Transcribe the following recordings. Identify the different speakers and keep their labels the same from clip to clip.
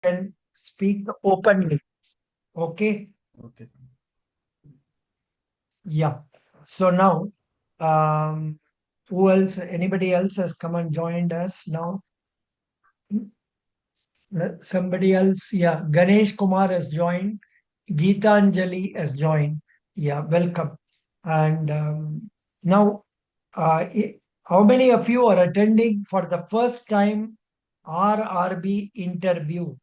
Speaker 1: can speak openly. Okay.
Speaker 2: Okay, sir.
Speaker 1: Yeah. So now, who else? Anybody else has come and joined us now? Somebody else? Yeah. Ganesh Kumar has joined. Geetanjali has joined. Yeah. Welcome. And now, how many of you are attending for the first time RRB interview?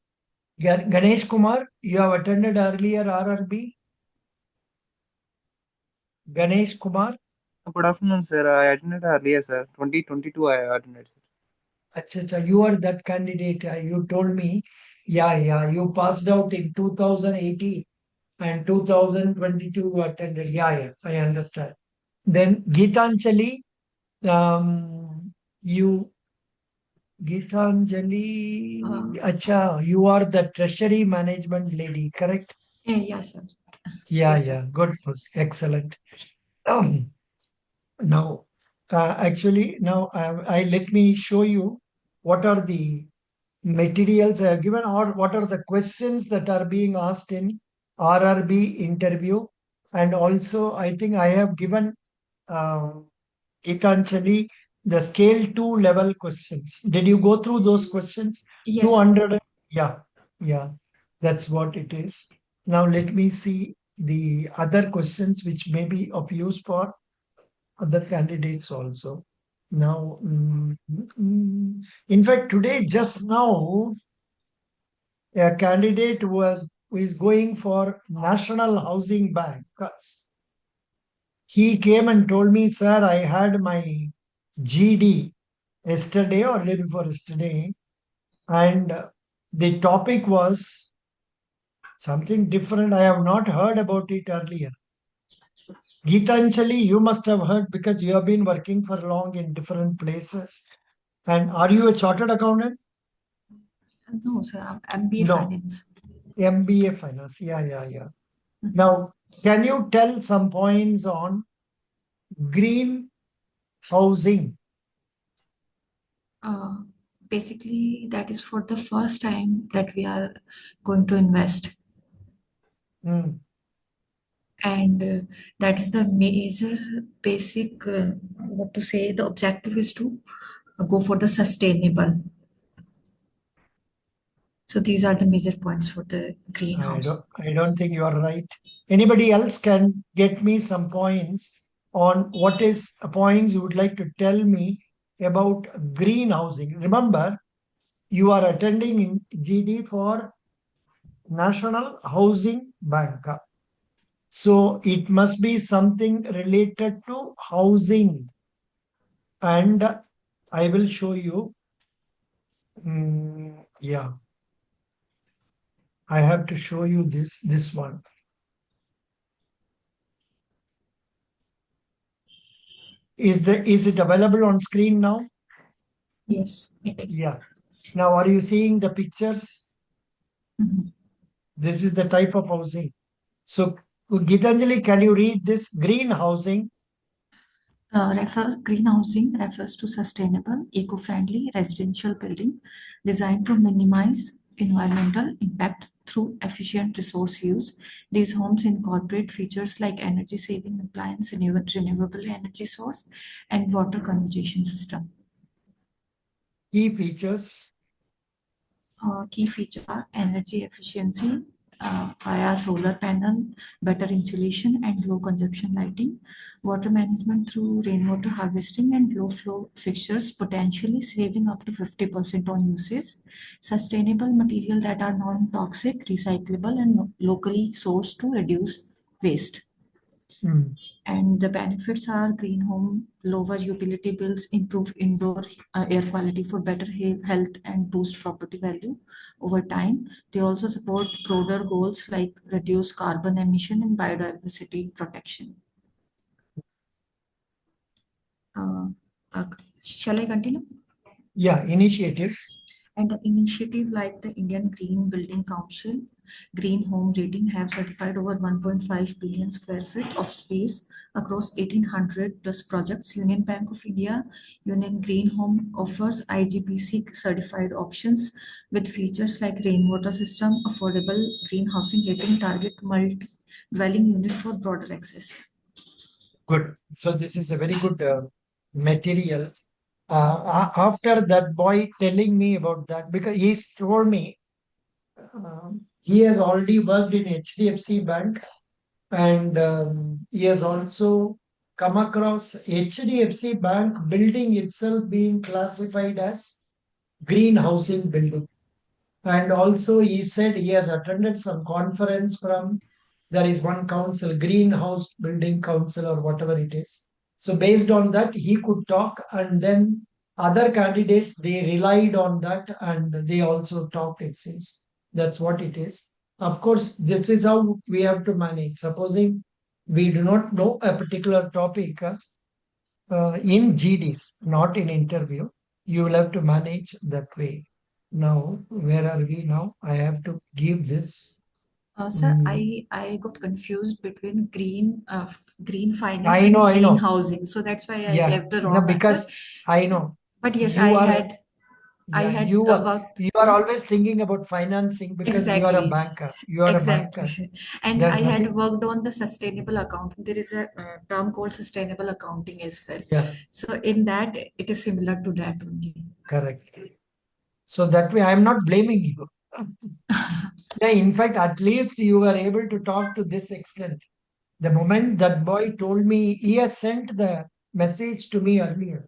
Speaker 1: Ganesh Kumar, you have attended earlier RRB? Ganesh Kumar?
Speaker 3: Good afternoon, sir. I attended earlier, sir. 2022 I attended, sir.
Speaker 1: Acha, you are that candidate. You told me. Yeah. You passed out in 2018 and 2022 you attended. Yeah. I understand. Then Geetanjali, you, Geetanjali, acha, you are the treasury management lady, correct?
Speaker 4: Yes, sir.
Speaker 1: Yeah. Good. Excellent. Now, actually, now let me show you what are the materials I have given or what are the questions that are being asked in RRB interview. And also, I think I have given Gitanjali the scale 2 level questions. Did you go through those questions?
Speaker 4: Yes.
Speaker 1: 200. Yeah. That's what it is. Now, let me see the other questions which may be of use for other candidates also. Now, in fact, today, just now, a candidate who is going for National Housing Bank. He came and told me, sir, I had my GD yesterday or day before yesterday, and the topic was something different. I have not heard about it earlier. Geetanjali, you must have heard because you have been working for long in different places. And are you a chartered accountant?
Speaker 4: No, sir. I'm MBA
Speaker 1: No.
Speaker 4: Finance.
Speaker 1: MBA Finance. Yeah. Now, can you tell some points on green housing?
Speaker 4: Basically, that is for the first time that we are going to invest. And that is the major basic, the objective is to go for the sustainable. So these are the major points for the greenhouse.
Speaker 1: I don't think you are right. Anybody else can get me some points on what is points you would like to tell me about green housing. Remember, you are attending in GD for National Housing Bank. So it must be something related to housing. And I will show you. Yeah. I have to show you this one. Is it available on screen now?
Speaker 4: Yes, it is.
Speaker 1: Yeah. Now, are you seeing the pictures? This is the type of housing. So, Gitanjali, can you read this? Green housing.
Speaker 4: Green housing refers to sustainable, eco-friendly residential building designed to minimize environmental impact through efficient resource use. These homes incorporate features like energy-saving appliance, renewable energy source, and water conservation system.
Speaker 1: Key features.
Speaker 4: Key features are energy efficiency via solar panel, better insulation and low consumption lighting, water management through rainwater harvesting and low flow fixtures, potentially saving up to 50% on usage, sustainable material that are non-toxic, recyclable and locally sourced to reduce waste. And the benefits are green home, lower utility bills, improve indoor air quality for better health and boost property value over time. They also support broader goals like reduce carbon emission and biodiversity protection. Shall I continue?
Speaker 1: Yeah, initiatives.
Speaker 4: And an initiative like the Indian Green Building Council, Green Home Rating have certified over 1.5 billion square feet of space across 1800 plus projects. Union Bank of India, Union Green Home offers IGBC certified options with features like rainwater system, affordable green housing rating, target multi-dwelling unit for broader access.
Speaker 1: Good. So this is a very good material. After that boy telling me about that, because he's told me he has already worked in HDFC Bank, and he has also come across HDFC Bank building itself being classified as green housing building. And also he said he has attended some conference from, there is one council, Greenhouse Building Council or whatever it is. So based on that, he could talk, and then other candidates, they relied on that and they also talked, it seems. That's what it is. Of course, this is how we have to manage. Supposing we do not know a particular topic in GDs, not in interview, you will have to manage that way. Now, where are we now? I have to give this.
Speaker 4: Sir, I got confused between green finance
Speaker 1: I
Speaker 4: and
Speaker 1: know, I
Speaker 4: green
Speaker 1: know.
Speaker 4: housing, so that's why I
Speaker 1: Yeah,
Speaker 4: left the
Speaker 1: no,
Speaker 4: wrong
Speaker 1: because
Speaker 4: answer.
Speaker 1: I know
Speaker 4: But yes,
Speaker 1: you are,
Speaker 4: I
Speaker 1: yeah,
Speaker 4: had
Speaker 1: you are,
Speaker 4: worked
Speaker 1: you are always thinking about financing because you are a
Speaker 4: exactly,
Speaker 1: banker. You are a banker.
Speaker 4: exactly, and I
Speaker 1: There's
Speaker 4: had
Speaker 1: nothing.
Speaker 4: worked on the sustainable accounting. There is a term called sustainable accounting as well.
Speaker 1: Yeah,
Speaker 4: So in that, it is similar to that only.
Speaker 1: correct. So that way, I'm not blaming you. Yeah, in fact, at least you were able to talk to this extent. The moment that boy told me, he has sent the message to me earlier.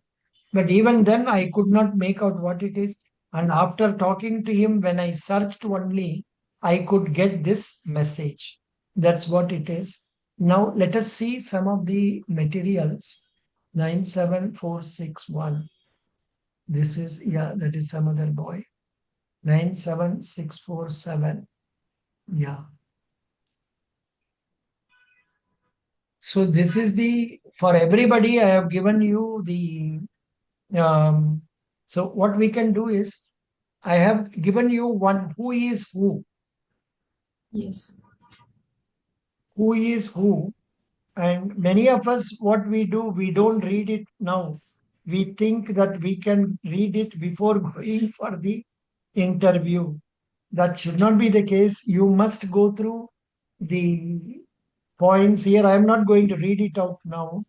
Speaker 1: But even then, I could not make out what it is. And after talking to him, when I searched only, I could get this message. That's what it is. Now, let us see some of the materials. 97461. This is, yeah, that is some other boy. 97647. Yeah. So this is the, for everybody, I have given you the, so what we can do is, I have given you one, who is
Speaker 4: Yes.
Speaker 1: who is who, and many of us, what we do, we don't read it now. We think that we can read it before going for the interview. That should not be the case. You must go through the points here. I am not going to read it out now.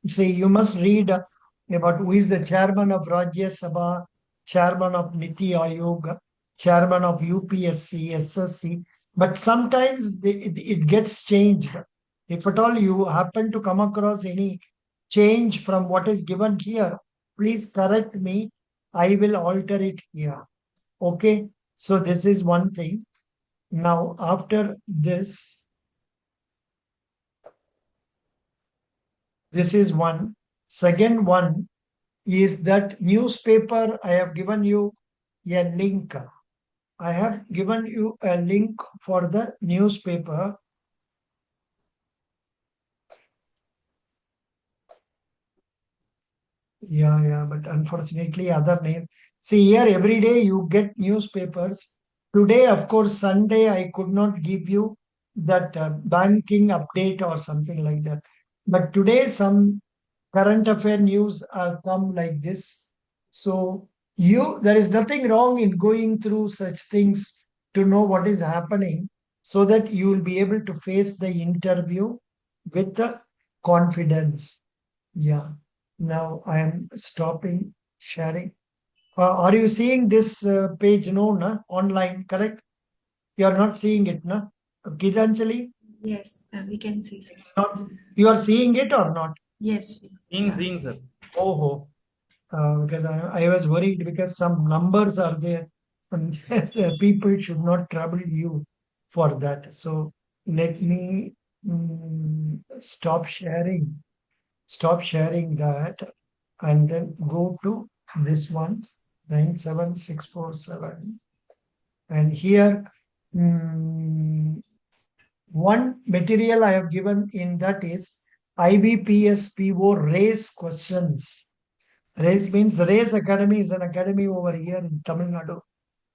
Speaker 1: See, you must read about who is the chairman of Rajya Sabha, chairman of Niti Aayog, chairman of UPSC, SSC. But sometimes it gets changed. If at all you happen to come across any change from what is given here, please correct me. I will alter it here. Okay. So this is one thing. Now, after this, this is one. Second one is that newspaper. I have given you a link. I have given you a link for the newspaper. Yeah, but unfortunately, other name. See here, every day you get newspapers. Today, of course, Sunday, I could not give you that banking update or something like that. But today, some current affair news are come like this. So there is nothing wrong in going through such things to know what is happening, so that you will be able to face the interview with the confidence. Yeah. Now I am stopping sharing. Are you seeing this page? No, na? Online, correct? You are not seeing it, na? Gitanjali?
Speaker 4: Yes, we can see, sir.
Speaker 1: Not, you are seeing it or not?
Speaker 4: Yes.
Speaker 2: Seeing, sir.
Speaker 1: Oh, because I was worried because some numbers are there, and people should not trouble you for that. So let me stop sharing. Stop sharing that, and then go to this one, 97647. And here, one material I have given in that is IBPSPO race questions. Race means Race Academy is an academy over here in Tamil Nadu.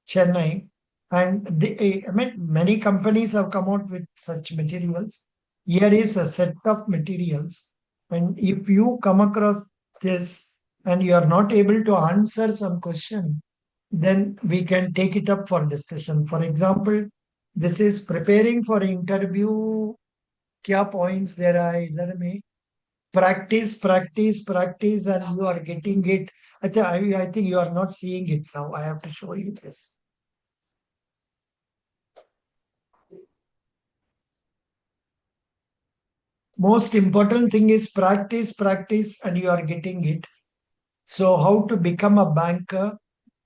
Speaker 1: Chennai. And I mean, many companies have come out with such materials. Here is a set of materials. And if you come across this and you are not able to answer some question, then we can take it up for discussion. For example, this is preparing for interview. Kya points there are? Idhar mein practice, practice, practice, and you are getting it. I think you are not seeing it now. I have to show you this. Most important thing is practice, practice, and you are getting it. So, how to become a banker?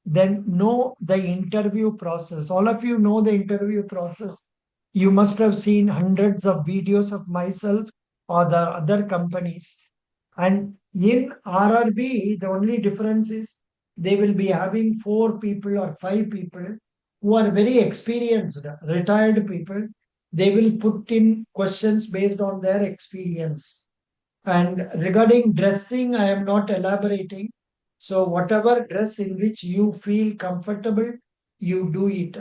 Speaker 1: Then know the interview process. All of you know the interview process. You must have seen hundreds of videos of myself or the other companies. And in RRB, the only difference is they will be having 4 people or 5 people who are very experienced, retired people. They will put in questions based on their experience. And regarding dressing, I am not elaborating. So, whatever dress in which you feel comfortable, you do it.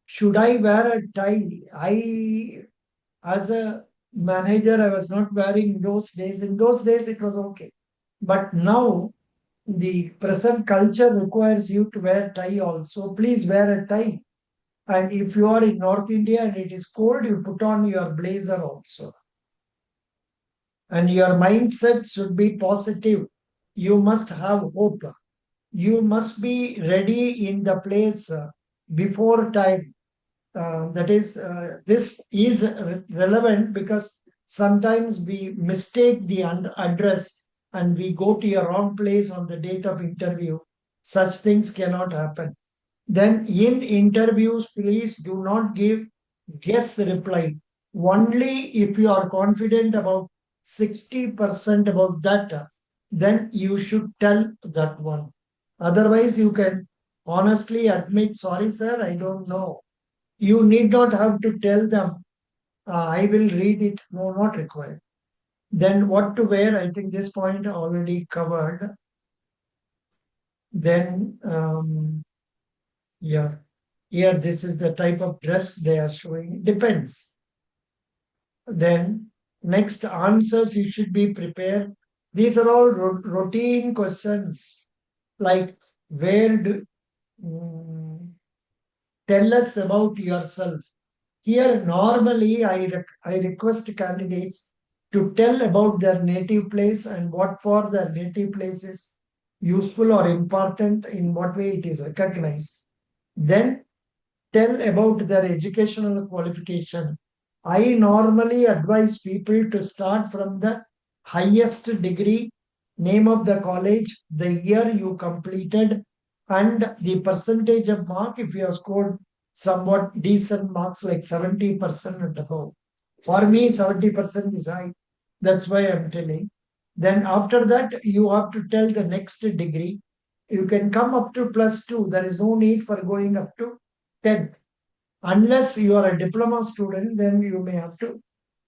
Speaker 1: Should I wear a tie? As a manager, I was not wearing those days. In those days, it was okay. But now, the present culture requires you to wear tie also. Please wear a tie. And if you are in North India and it is cold, you put on your blazer also. And your mindset should be positive. You must have hope. You must be ready in the place before time. This is relevant because sometimes we mistake the address and we go to a wrong place on the date of interview. Such things cannot happen. Then in interviews, please do not give guess reply. Only if you are confident about 60% about that, then you should tell that one. Otherwise, you can honestly admit, sorry, sir, I don't know. You need not have to tell them, I will read it. No, not required. Then what to wear? I think this point already covered. Then, yeah, here this is the type of dress they are showing. Depends. Then next answers you should be prepared. These are all routine questions like where do tell us about yourself. Here normally I request candidates to tell about their native place and what for their native place is useful or important, in what way it is recognized. Then tell about their educational qualification. I normally advise people to start from the highest degree, name of the college, the year you completed, and the percentage of mark if you have scored somewhat decent marks like 70% and above. For me, 70% is high. That's why I'm telling. Then after that, you have to tell the next degree. You can come up to +2. There is no need for going up to 10. Unless you are a diploma student, then you may have to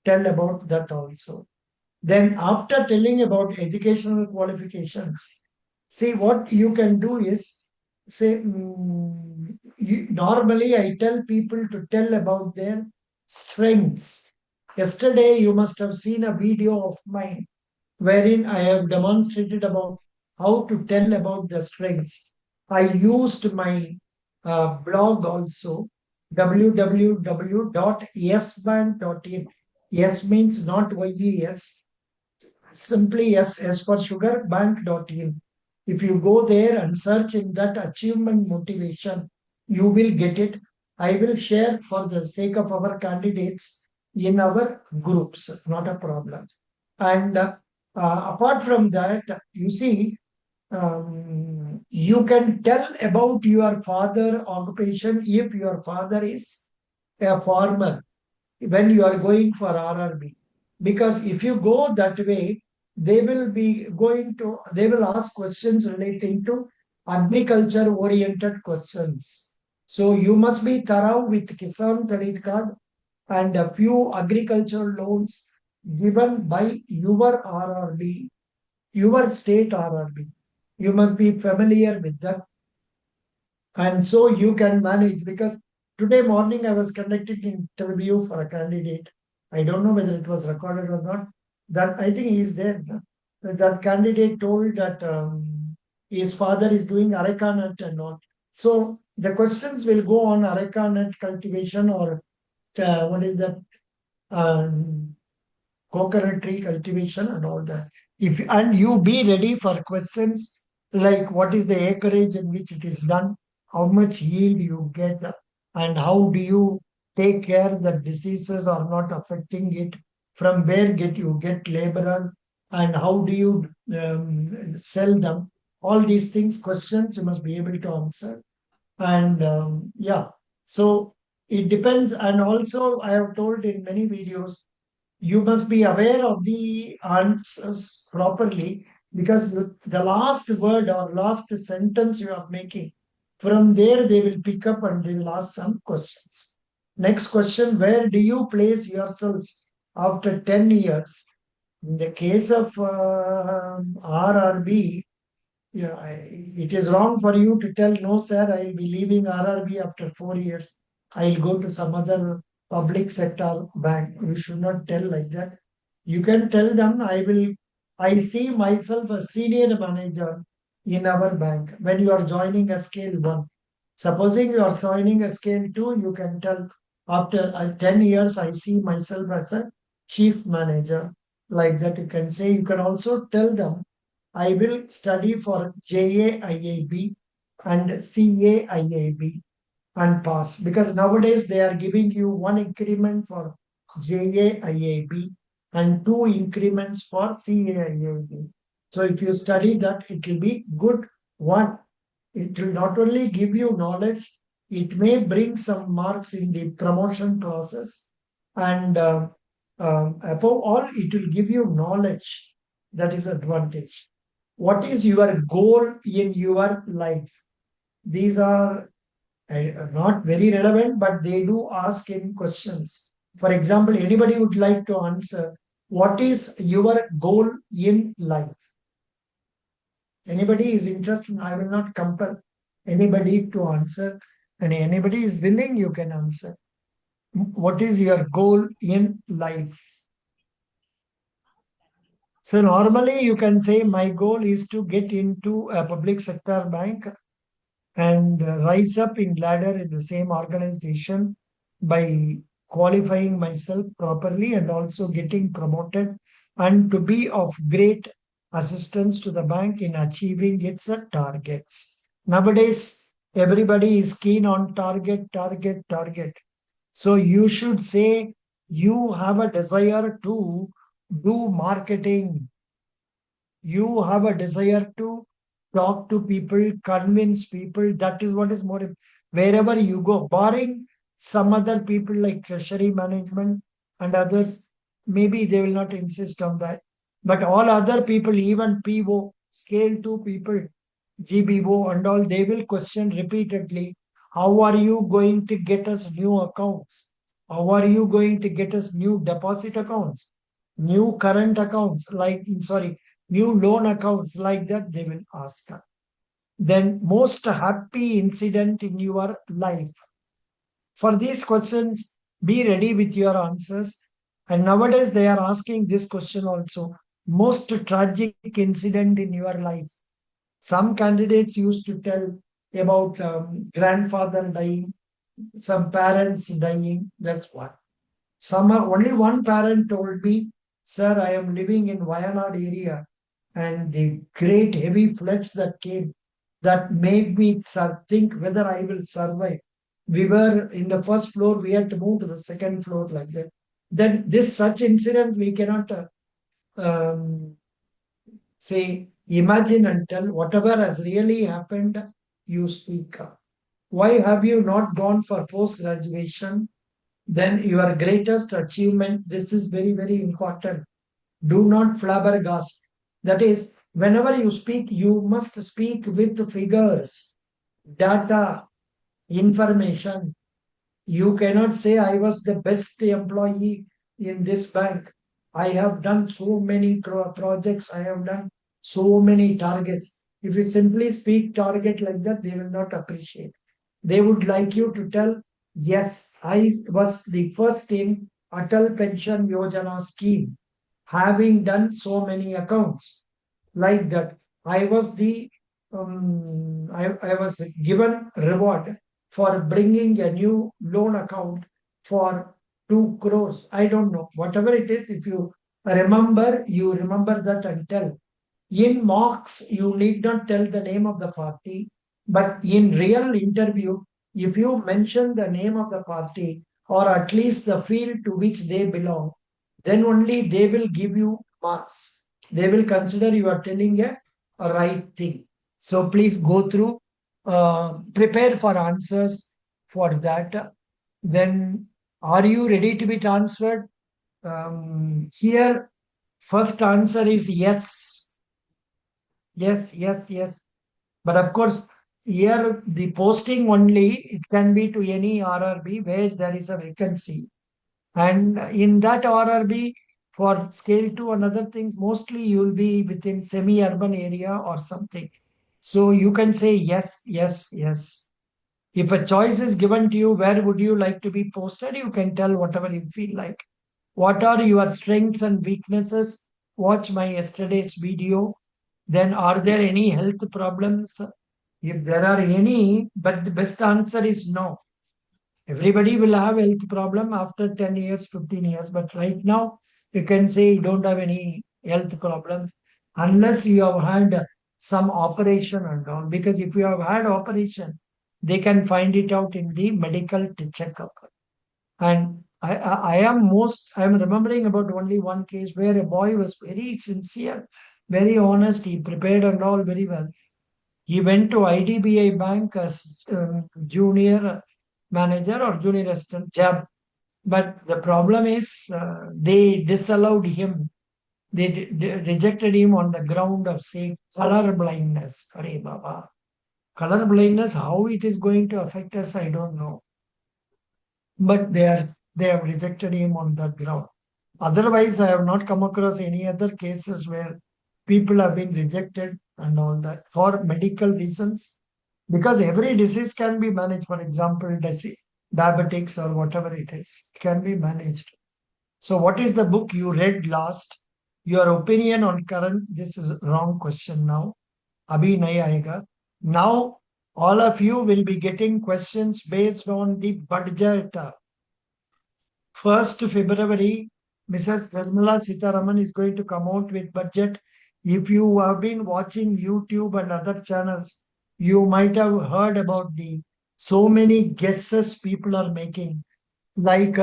Speaker 1: tell about that also. Then after telling about educational qualifications, see what you can do is say, normally I tell people to tell about their strengths. Yesterday you must have seen a video of mine wherein I have demonstrated about how to tell about the strengths. I used my blog also, www.yesbank.in. Yes means not YES, simply yes, S for sugar, bank.in. If you go there and search in that achievement motivation, you will get it. I will share for the sake of our candidates in our groups, not a problem. And apart from that, you see, you can tell about your father occupation if your father is a farmer when you are going for RRB. Because if you go that way, they will ask questions relating to agriculture oriented questions. So you must be thorough with Kisan Credit Card and a few agricultural loans given by your RRB, your state RRB. You must be familiar with that. And so you can manage, because today morning I was conducting an interview for a candidate. I don't know whether it was recorded or not. That I think he is there. No? That candidate told that his father is doing areca nut and all. So the questions will go on areca nut cultivation or what is that? Coconut tree cultivation and all that. If and you be ready for questions like what is the acreage in which it is done, how much yield you get, and how do you take care that diseases are not affecting it, from where get you get laborer, and how do you sell them. All these things, questions you must be able to answer. And yeah, so it depends. And also I have told in many videos, you must be aware of the answers properly, because the last word or last sentence you are making, from there they will pick up and they will ask some questions. Next question: where do you place yourselves after 10 years? In the case of RRB, yeah, it is wrong for you to tell, no, sir, I will be leaving RRB after 4 years. I'll go to some other public sector bank. You should not tell like that. You can tell them, I see myself a senior manager in our bank when you are joining a scale one. Supposing you are joining a scale two, you can tell, after 10 years, I see myself as a chief manager. Like that, you can say. You can also tell them, I will study for JAIIB and CAIIB and pass, because nowadays they are giving you one increment for JAIIB and two increments for CAIIB. So if you study that, it will be good. One, it will not only give you knowledge, it may bring some marks in the promotion process, and above all, it will give you knowledge. That is advantage. What is your goal in your life? These are not very relevant, but they do ask in questions. For example, anybody would like to answer, what is your goal in life? Anybody is interested, I will not compel anybody to answer. And anybody is willing, you can answer. What is your goal in life? So normally you can say, my goal is to get into a public sector bank and rise up in ladder in the same organization by qualifying myself properly and also getting promoted, and to be of great assistance to the bank in achieving its targets. Nowadays, everybody is keen on target, target, target. So you should say you have a desire to do marketing. You have a desire to talk to people, convince people. That is what is more. Wherever you go, barring some other people like treasury management and others, maybe they will not insist on that. But all other people, even PO, scale 2 people, GBO and all, they will question repeatedly, how are you going to get us new accounts? How are you going to get us new deposit accounts? New current accounts, new loan accounts, like that they will ask. Then, most happy incident in your life. For these questions, be ready with your answers. And nowadays they are asking this question also. Most tragic incident in your life. Some candidates used to tell about grandfather dying, some parents dying. That's what. Only one parent told me, sir, I am living in Wayanad area, and the great heavy floods that came, that made me think whether I will survive. We were in the first floor, we had to move to the second floor like that. Then this such incidents we cannot um, say, imagine and tell. Whatever has really happened, you speak up. Why have you not gone for post graduation? Then your greatest achievement, this is very, very important. Do not flabbergast. That is, whenever you speak, you must speak with figures, data, information. You cannot say, I was the best employee in this bank. I have done so many projects. I have done so many targets. If you simply speak target like that, they will not appreciate. They would like you to tell, yes, I was the first in Atal Pension Yojana scheme, having done so many accounts like that. I was the I was given reward for bringing a new loan account for 2 crores. I don't know. Whatever it is, if you remember that and tell. In mocks, you need not tell the name of the party, but in real interview, if you mention the name of the party or at least the field to which they belong, then only they will give you marks. They will consider you are telling a right thing. So please go through, prepare for answers for that. Then, are you ready to be transferred? Here, first answer is yes. Yes, yes, yes. But of course, here the posting only, it can be to any RRB where there is a vacancy. And in that RRB, for scale 2 and other things, mostly you will be within semi-urban area or something. So you can say yes, yes, yes. If a choice is given to you, where would you like to be posted? You can tell whatever you feel like. What are your strengths and weaknesses? Watch my yesterday's video. Then, are there any health problems? If there are any, but the best answer is no. Everybody will have health problem after 10 years, 15 years. But right now, you can say you don't have any health problems unless you have had some operation and all. Because if you have had operation, they can find it out in the medical checkup. And I am remembering about only one case where a boy was very sincere, very honest. He prepared and all very well. He went to IDBI bank as junior manager or junior assistant job. But the problem is they disallowed him. They rejected him on the ground of, say, color blindness. Hare Baba. Color blindness, how it is going to affect us, I don't know. But they have rejected him on that ground. Otherwise, I have not come across any other cases where people have been rejected and all that for medical reasons. Because every disease can be managed. For example, diabetics or whatever it is, it can be managed. So, what is the book you read last? Your opinion on current, this is wrong question now. Abhi nahi aayega. Now, all of you will be getting questions based on the budget. 1st February, Mrs. Nirmala Sitharaman is going to come out with budget. If you have been watching YouTube and other channels, you might have heard about the so many guesses people are making. Like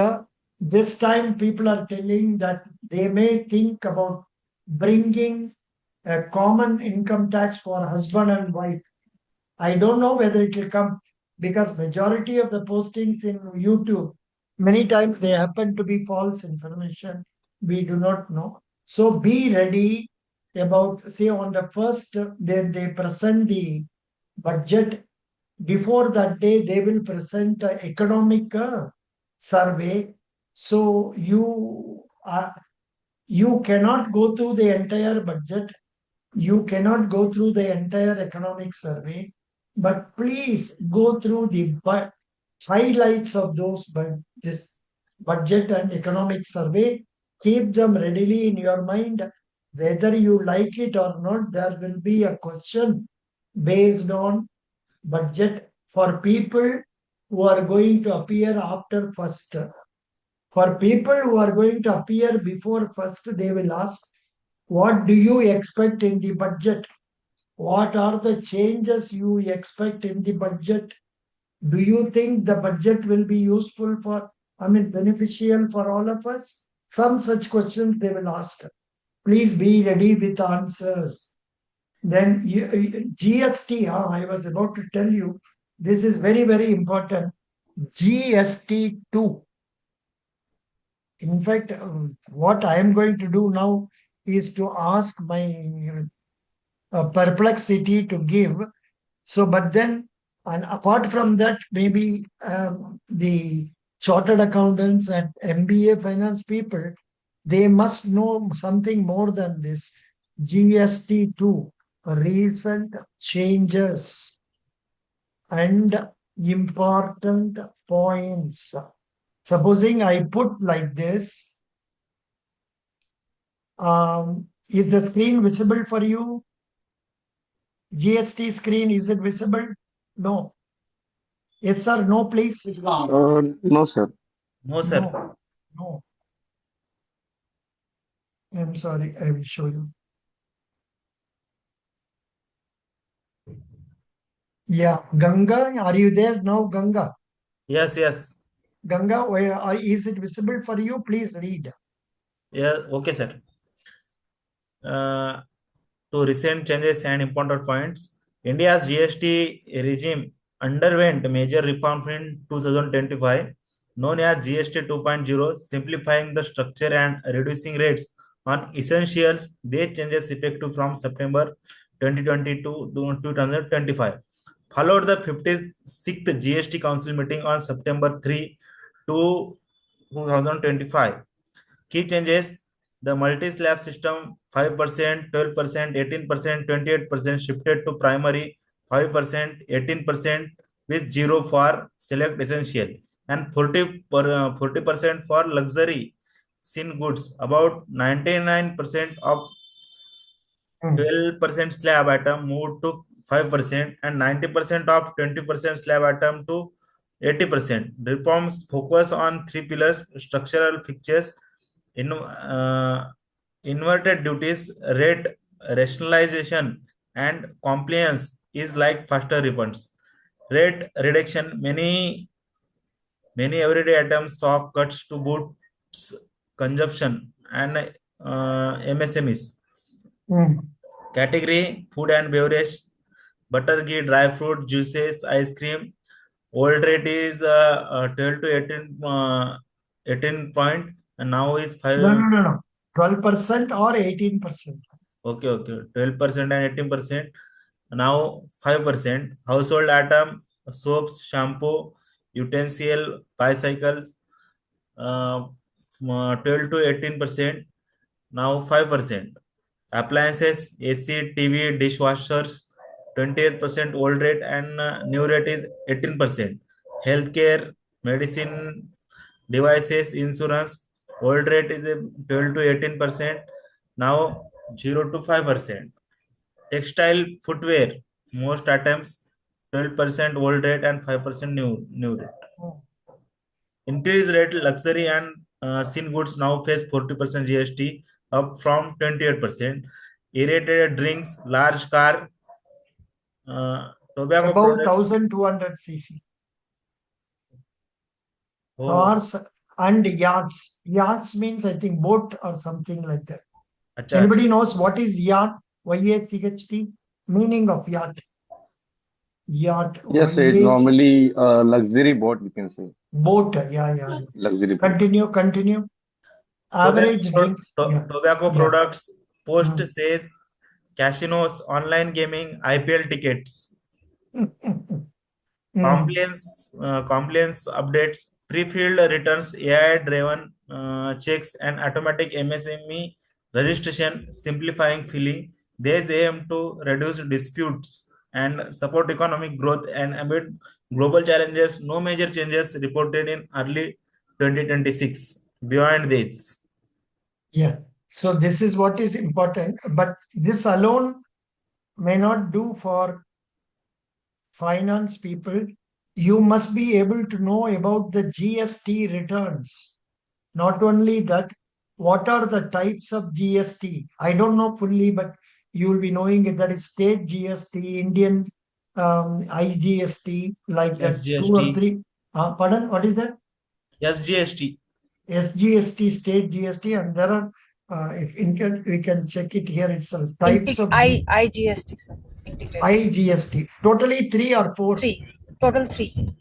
Speaker 1: this time, people are telling that they may think about bringing a common income tax for husband and wife. I don't know whether it will come because majority of the postings in YouTube, many times they happen to be false information. We do not know. So be ready about, say, on the first, they present the budget. Before that day, they will present an economic survey. So you cannot go through the entire budget. You cannot go through the entire economic survey, but please go through the highlights of this budget and economic survey. Keep them readily in your mind. Whether you like it or not, there will be a question based on budget for people who are going to appear after first. For people who are going to appear before first, they will ask, what do you expect in the budget? What are the changes you expect in the budget? Do you think the budget will be useful beneficial for all of us? Some such questions they will ask. Please be ready with answers. Then GST, I was about to tell you, this is very, very important. GST2. In fact, what I am going to do now is to ask my perplexity to give. So, but then, and apart from that, maybe the chartered accountants and MBA finance people, they must know something more than this. GST2, recent changes. And important points. Supposing I put like this, is the screen visible for you? GST screen, is it visible? No. Yes, sir. No, please.
Speaker 5: No, sir.
Speaker 2: No, sir.
Speaker 1: No. No. I'm sorry. I will show you. Yeah. Ganga, are you there now, Ganga?
Speaker 2: Yes, yes.
Speaker 1: Ganga, is it visible for you? Please read.
Speaker 2: Yeah, okay, sir. To recent changes and important points, India's GST regime underwent major reforms in 2025, known as GST 2.0, simplifying the structure and reducing rates on essentials. These changes effective from September 2022 to 2025. Followed the 56th GST Council meeting on September 3 to 2025. Key changes: the multi-slab system 5%, 12%, 18%, 28% shifted to primary 5%, 18% with zero for select essential and 40% for luxury sin goods. About 99% of 12% slab item moved to 5% and 90% of 20% slab item to 80%. Reforms focus on three pillars: structural fixtures, inverted duties, rate rationalization, and compliance is like faster refunds. Rate reduction: many everyday items saw cuts to boost consumption and MSMEs. Category: food and beverage, butter, ghee, dry fruit, juices, ice cream. Old rate is 12 to 18 point, and now is 5.
Speaker 1: No. 12% or 18%.
Speaker 2: Okay, 12% and 18%. Now 5%. Household item, soaps, shampoo, utensil, bicycles, 12 to 18%. Now 5%. Appliances, AC, TV, dishwashers, 28% old rate, and new rate is 18%. Healthcare, medicine, devices, insurance, old rate is 12 to 18%. Now 0 to 5%. Textile, footwear, most items 12% old rate and 5% new rate. Increased rate, luxury and sin goods now face 40% GST, up from 28%. Aerated drinks, large car, tobacco
Speaker 1: About
Speaker 2: products.
Speaker 1: 1200 cc.
Speaker 2: Oh,
Speaker 1: Cars and yachts. Yachts means, I think, boat or something like that.
Speaker 2: acha,
Speaker 1: Anybody knows what is yacht? YACHT? Meaning of yacht. Yacht.
Speaker 5: Yes, it's normally a luxury boat, you can say.
Speaker 1: Boat. Yeah.
Speaker 5: Luxury boat.
Speaker 1: Continue. Average drinks.
Speaker 2: Tobacco products, post says casinos, online gaming, IPL tickets. Compliance updates, pre-filled returns, AI-driven checks, and automatic MSME registration, simplifying filing. They aim to reduce disputes and support economic growth. And amid global challenges, no major changes reported in early 2026. Beyond this.
Speaker 1: Yeah. So this is what is important, but this alone may not do for finance people. You must be able to know about the GST returns. Not only that, what are the types of GST? I don't know fully, but you will be knowing it. That is state GST, Indian IGST, like that.
Speaker 2: SGST.
Speaker 1: 2 or 3. Pardon, what is that?
Speaker 2: SGST.
Speaker 1: SGST, state GST, and there are, if we can check it here itself. Types of
Speaker 6: IGST, sir. Integrated.
Speaker 1: IGST. Totally 3 or 4?
Speaker 6: 3. Total 3.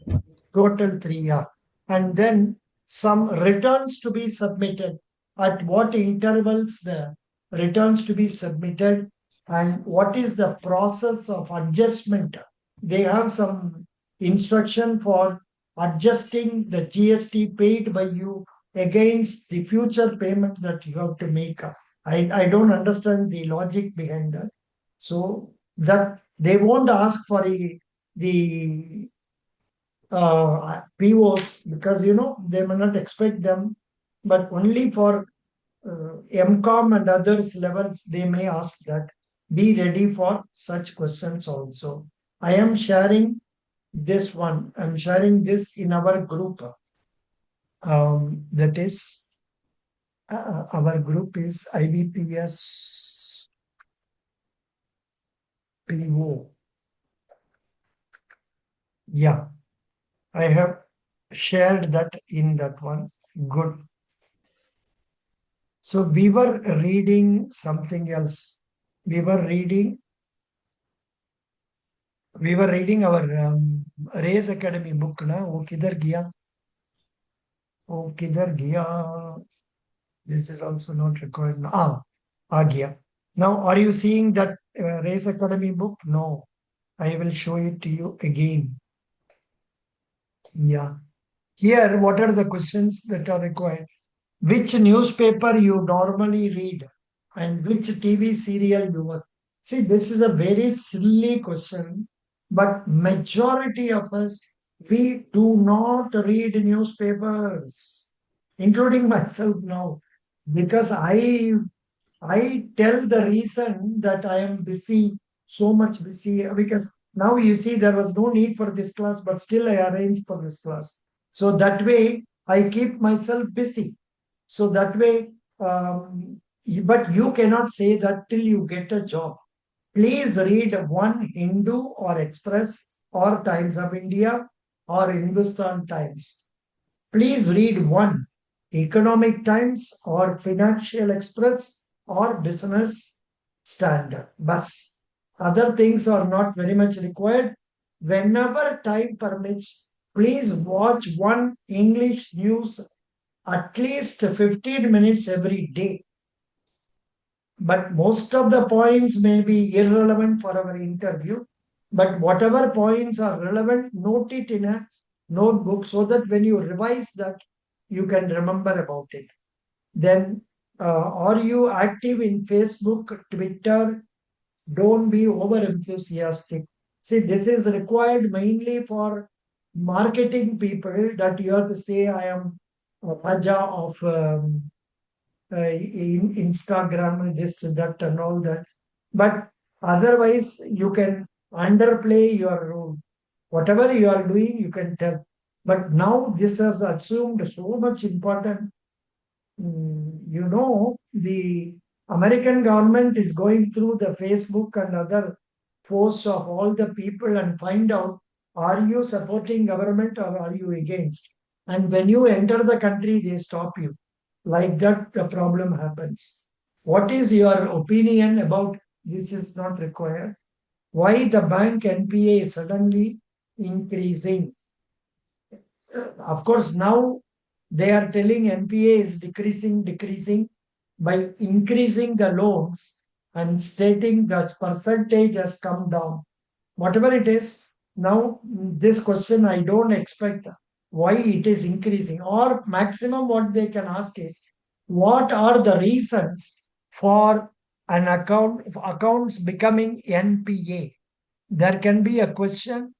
Speaker 1: Total 3, yeah. And then some returns to be submitted. At what intervals the returns to be submitted, and what is the process of adjustment? They have some instruction for adjusting the GST paid by you against the future payment that you have to make. I don't understand the logic behind that. So that they won't ask for the POs, because they may not expect them, but only for MCOM and others levels they may ask that. Be ready for such questions also. I am sharing this one. I'm sharing this in our group. That is, our group is IBPS PO. Yeah, I have shared that in that one. Good. So we were reading something else. We were reading our Race Academy book na. वो किधर गया? वो किधर गया? This is also not required. आ गया. Now, are you seeing that Race Academy book? No. I will show it to you again. Yeah. Here, what are the questions that are required? Which newspaper you normally read and which TV serial you watch? See, this is a very silly question, but majority of us, we do not read newspapers, including myself now, because I tell the reason that I am busy, so much busy, because now you see there was no need for this class, but still I arranged for this class. So that way I keep myself busy. So that way, but you cannot say that till you get a job. Please read one Hindu or Express or Times of India or Hindustan Times. Please read one Economic Times or Financial Express or Business Standard. Bus. Other things are not very much required. Whenever time permits, please watch one English news at least 15 minutes every day. But most of the points may be irrelevant for our interview. But whatever points are relevant, note it in a notebook so that when you revise that, you can remember about it. Then, are you active in Facebook, Twitter? Don't be over enthusiastic. See, this is required mainly for marketing people, that you have to say, I am a Raja of in Instagram, this, that, and all that. But otherwise, you can underplay your role. Whatever you are doing, you can tell. But now this has assumed so much important. The American government is going through the Facebook and other posts of all the people and find out, are you supporting government or are you against? And when you enter the country, they stop you. Like that, the problem happens. What is your opinion about this? Is not required. Why the bank NPA is suddenly increasing? Of course, now they are telling NPA is decreasing by increasing the loans and stating that percentage has come down. Whatever it is, now this question I don't expect why it is increasing, or maximum what they can ask is, what are the reasons for an accounts becoming NPA? There can be a question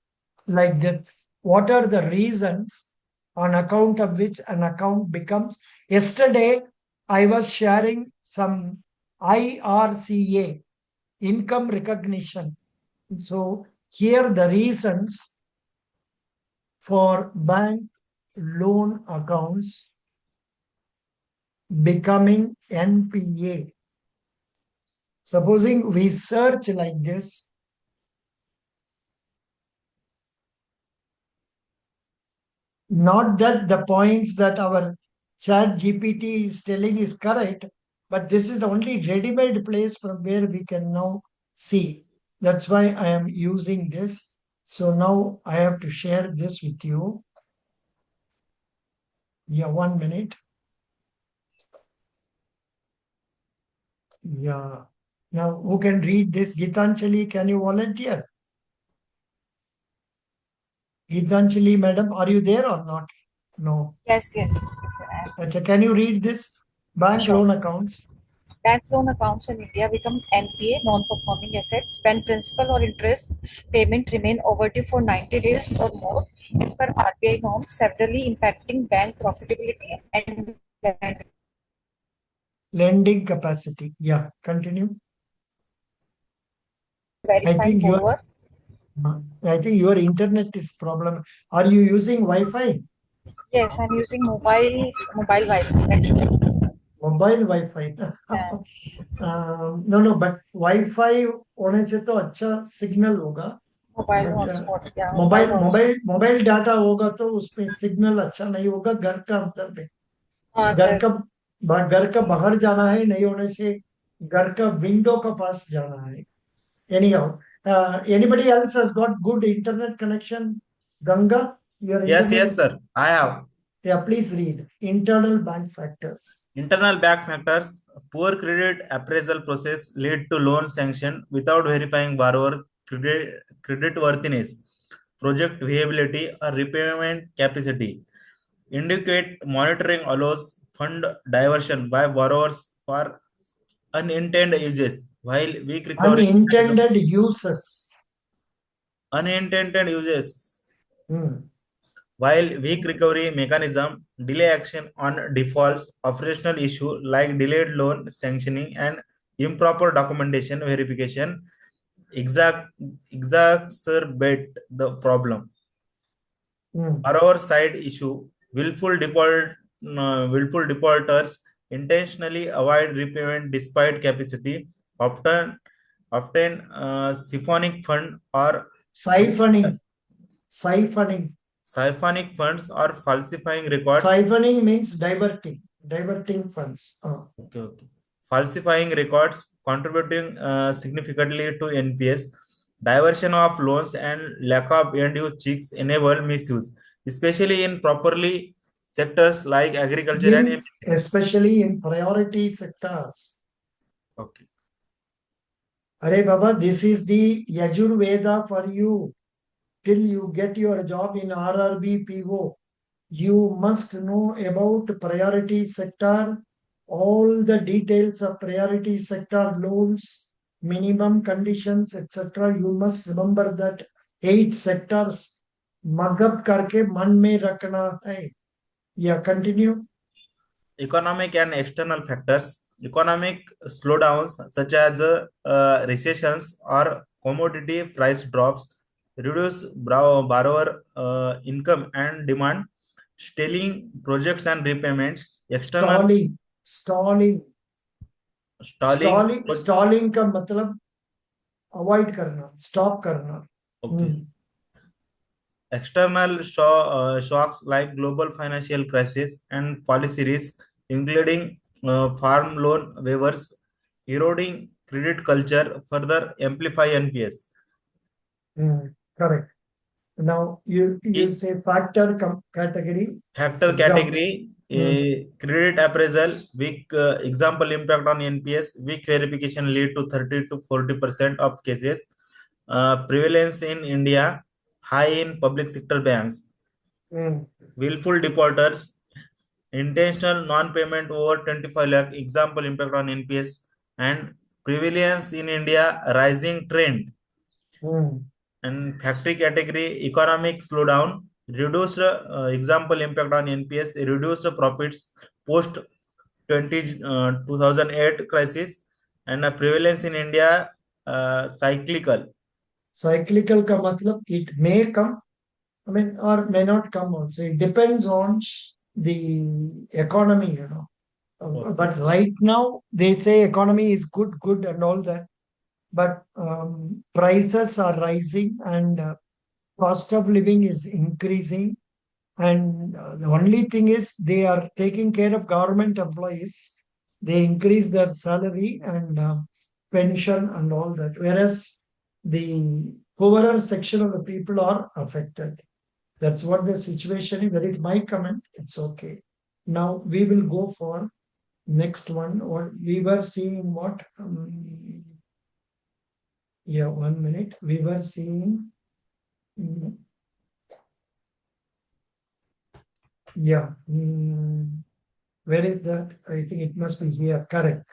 Speaker 1: like that. What are the reasons on account of which an account becomes? Yesterday, I was sharing some IRCA, income recognition. So here the reasons for bank loan accounts becoming NPA. Supposing we search like this, not that the points that our chat GPT is telling is correct, but this is the only ready-made place from where we can now see. That's why I am using this. So now I have to share this with you. Yeah, 1 minute. Yeah. Now, who can read this? Gitanjali, can you volunteer? Gitanjali, madam, are you there or not? No.
Speaker 6: Yes, sir.
Speaker 1: Can you read this? Bank
Speaker 6: Sure.
Speaker 1: loan accounts.
Speaker 6: Bank loan accounts in India become NPA, non-performing assets, when principal or interest payment remain overdue for 90 days or more, as per RBI norms, severely impacting bank profitability and
Speaker 1: Lending capacity. Yeah, continue. I
Speaker 6: verifying
Speaker 1: think your
Speaker 6: borrower.
Speaker 1: I think your internet is problem. Are you using Wi-Fi?
Speaker 6: Yes, I'm using mobile Wi-Fi. Actually.
Speaker 1: Mobile Wi-Fi.
Speaker 6: Yeah.
Speaker 1: No, but Wi-Fi होने से तो अच्छा signal होगा.
Speaker 6: Mobile
Speaker 1: but
Speaker 6: hotspot. Yeah, mobile
Speaker 1: mobile
Speaker 6: hotspot.
Speaker 1: Mobile mobile data होगा तो उसमें signal अच्छा नहीं होगा घर का अंदर में.
Speaker 6: हाँ
Speaker 1: घर
Speaker 6: सर.
Speaker 1: का घर का बाहर जाना है नहीं होने से घर का विंडो का पास जाना है. Anyhow, anybody else has got good internet connection? Ganga, your
Speaker 2: Yes,
Speaker 1: internet?
Speaker 2: yes, sir. I have.
Speaker 1: Yeah, please read. Internal bank factors.
Speaker 2: Internal back factors, poor credit appraisal process lead to loan sanction without verifying borrower credit worthiness, project viability or repayment capacity. Indicate monitoring allows fund diversion by borrowers for unintended uses, while weak recovery mechanism.
Speaker 1: Unintended uses.
Speaker 2: Unintended uses.
Speaker 1: Hmm.
Speaker 2: While weak recovery mechanism, delay action on defaults, operational issue like delayed loan sanctioning and improper documentation verification exacerbate the problem. Borrower side issue, willful defaulters intentionally avoid repayment despite capacity, often siphoning fund or
Speaker 1: Siphoning
Speaker 2: funds or falsifying records.
Speaker 1: Siphoning means diverting funds.
Speaker 2: Okay. Falsifying records, contributing significantly to NPS. Diversion of loans and lack of end-use checks enable misuse, especially in properly sectors like agriculture and MSME.
Speaker 1: Especially in priority sectors.
Speaker 2: Okay.
Speaker 1: Arey Baba, this is the Yajurveda for you. Till you get your job in RRB PO, you must know about priority sector, all the details of priority sector loans, minimum conditions, etc. You must remember that 8 sectors. Magab karke man mein rakhna hai. Yeah, continue.
Speaker 2: Economic and external factors. Economic slowdowns such as recessions or commodity price drops reduce borrower income and demand, stalling projects and repayments. External
Speaker 1: Stalling का मतलब avoid करना, stop करना.
Speaker 2: Okay. External shocks like global financial crisis and policy risk, including farm loan waivers, eroding credit culture, further amplify NPS.
Speaker 1: Correct. Now you say factor category.
Speaker 2: Factor category, credit appraisal, weak example impact on NPS, weak verification lead to 30 to 40% of cases. Prevalence in India, high in public sector banks. Willful defaulters, intentional non-payment over 25 lakh, example impact on NPS, and prevalence in India, rising trend. And factory category, economic slowdown, reduced example impact on NPS, reduced profits post 2008 crisis, and prevalence in India, cyclical.
Speaker 1: Cyclical ka matlab it may come, I mean, or may not come also. It depends on the economy, you know.
Speaker 2: Okay.
Speaker 1: But right now they say economy is good and all that. But prices are rising and cost of living is increasing. And the only thing is they are taking care of government employees. They increase their salary and pension and all that. Whereas the poorer section of the people are affected. That's what the situation is. That is my comment. It's okay. Now we will go for next one. Or we were seeing what? Yeah, 1 minute. We were seeing. Yeah. Where is that? I think it must be here. Correct.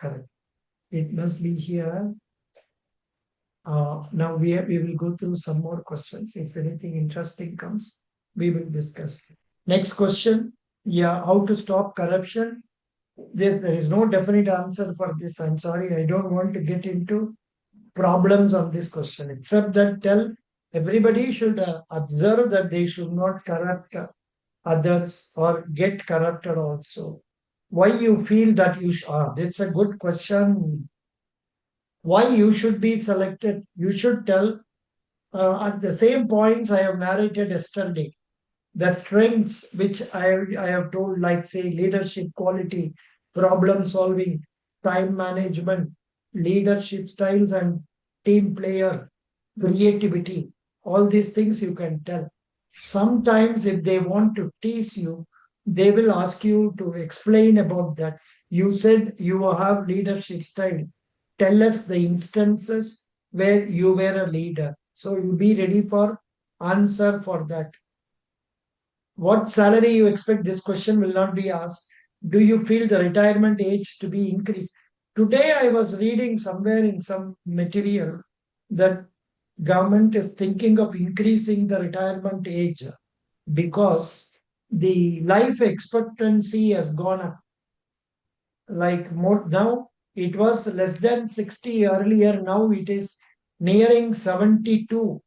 Speaker 1: It must be here. Now we will go through some more questions. If anything interesting comes, we will discuss. Next question. Yeah, how to stop corruption? There is no definite answer for this. I'm sorry, I don't want to get into problems on this question, except that tell everybody should observe that they should not corrupt others or get corrupted also. Why you feel that you that's a good question. Why you should be selected? You should tell at the same points I have narrated yesterday. The strengths which I have told, like say leadership quality, problem solving, time management, leadership styles, and team player, creativity, all these things you can tell. Sometimes if they want to tease you, they will ask you to explain about that. You said you have leadership style. Tell us the instances where you were a leader. So you be ready for answer for that. What salary you expect? This question will not be asked. Do you feel the retirement age to be increased? Today I was reading somewhere in some material that government is thinking of increasing the retirement age because the life expectancy has gone up. Like more now, it was less than 60 earlier. Now it is nearing 72.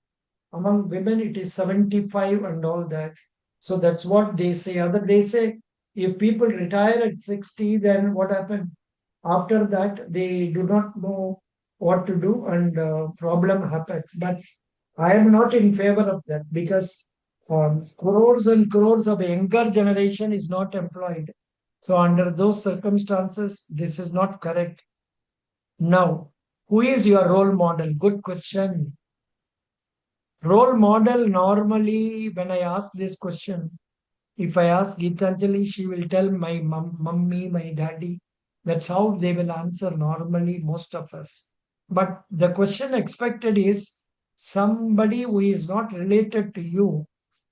Speaker 1: Among women, it is 75 and all that. So that's what they say. Other they say if people retire at 60, then what happened? After that, they do not know what to do and problem happens. But I am not in favor of that because crores and crores of younger generation is not employed. So under those circumstances, this is not correct. Now, who is your role model? Good question. Role model, normally when I ask this question, if I ask Gitanjali, she will tell my mummy, my daddy. That's how they will answer normally, most of us. But the question expected is somebody who is not related to you,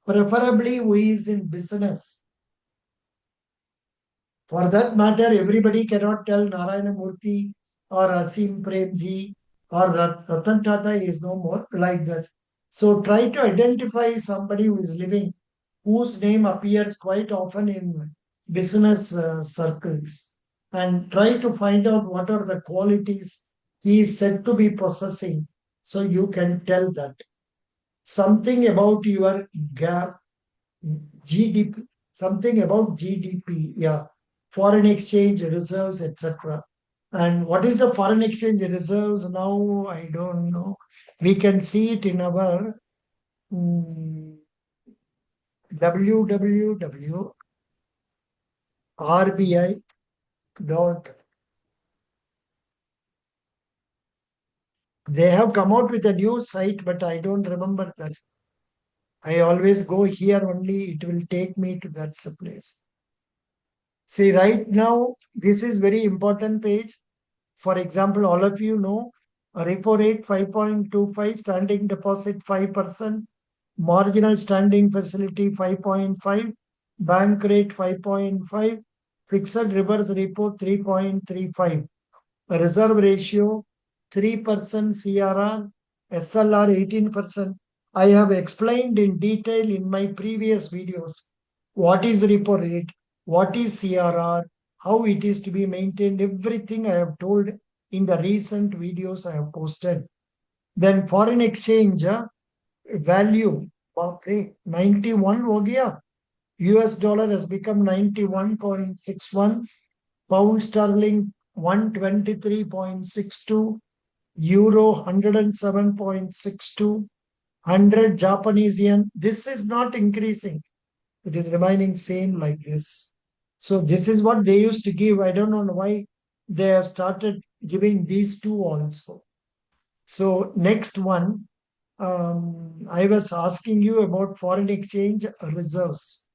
Speaker 1: preferably who is in business. For that matter, everybody cannot tell Narayana Murthy or Asim Premji or Ratan Tata is no more like that. So try to identify somebody who is living, whose name appears quite often in business circles, and try to find out what are the qualities he is said to be possessing. So you can tell that. Something about your gap, GDP, something about GDP, yeah, foreign exchange reserves, etc. And what is the foreign exchange reserves now? I don't know. We can see it in our www.rbi. They have come out with a new site, but I don't remember that. I always go here only. It will take me to that place. See, right now, this is very important page. For example, all of you know a repo rate 5.25, standing deposit 5%, marginal standing facility 5.5, bank rate 5.5, fixed reverse repo 3.35, reserve ratio 3% CRR, SLR 18%. I have explained in detail in my previous videos what is repo rate, what is CRR, how it is to be maintained, everything I have told in the recent videos I have posted. Then foreign exchange value, okay, 91 ho gaya. US dollar has become 91.61, pound sterling 123.62, euro 107.62, 100 Japanese yen. This is not increasing. It is remaining same like this. So this is what they used to give. I don't know why they have started giving these two also. So next one, I was asking you about foreign exchange reserves.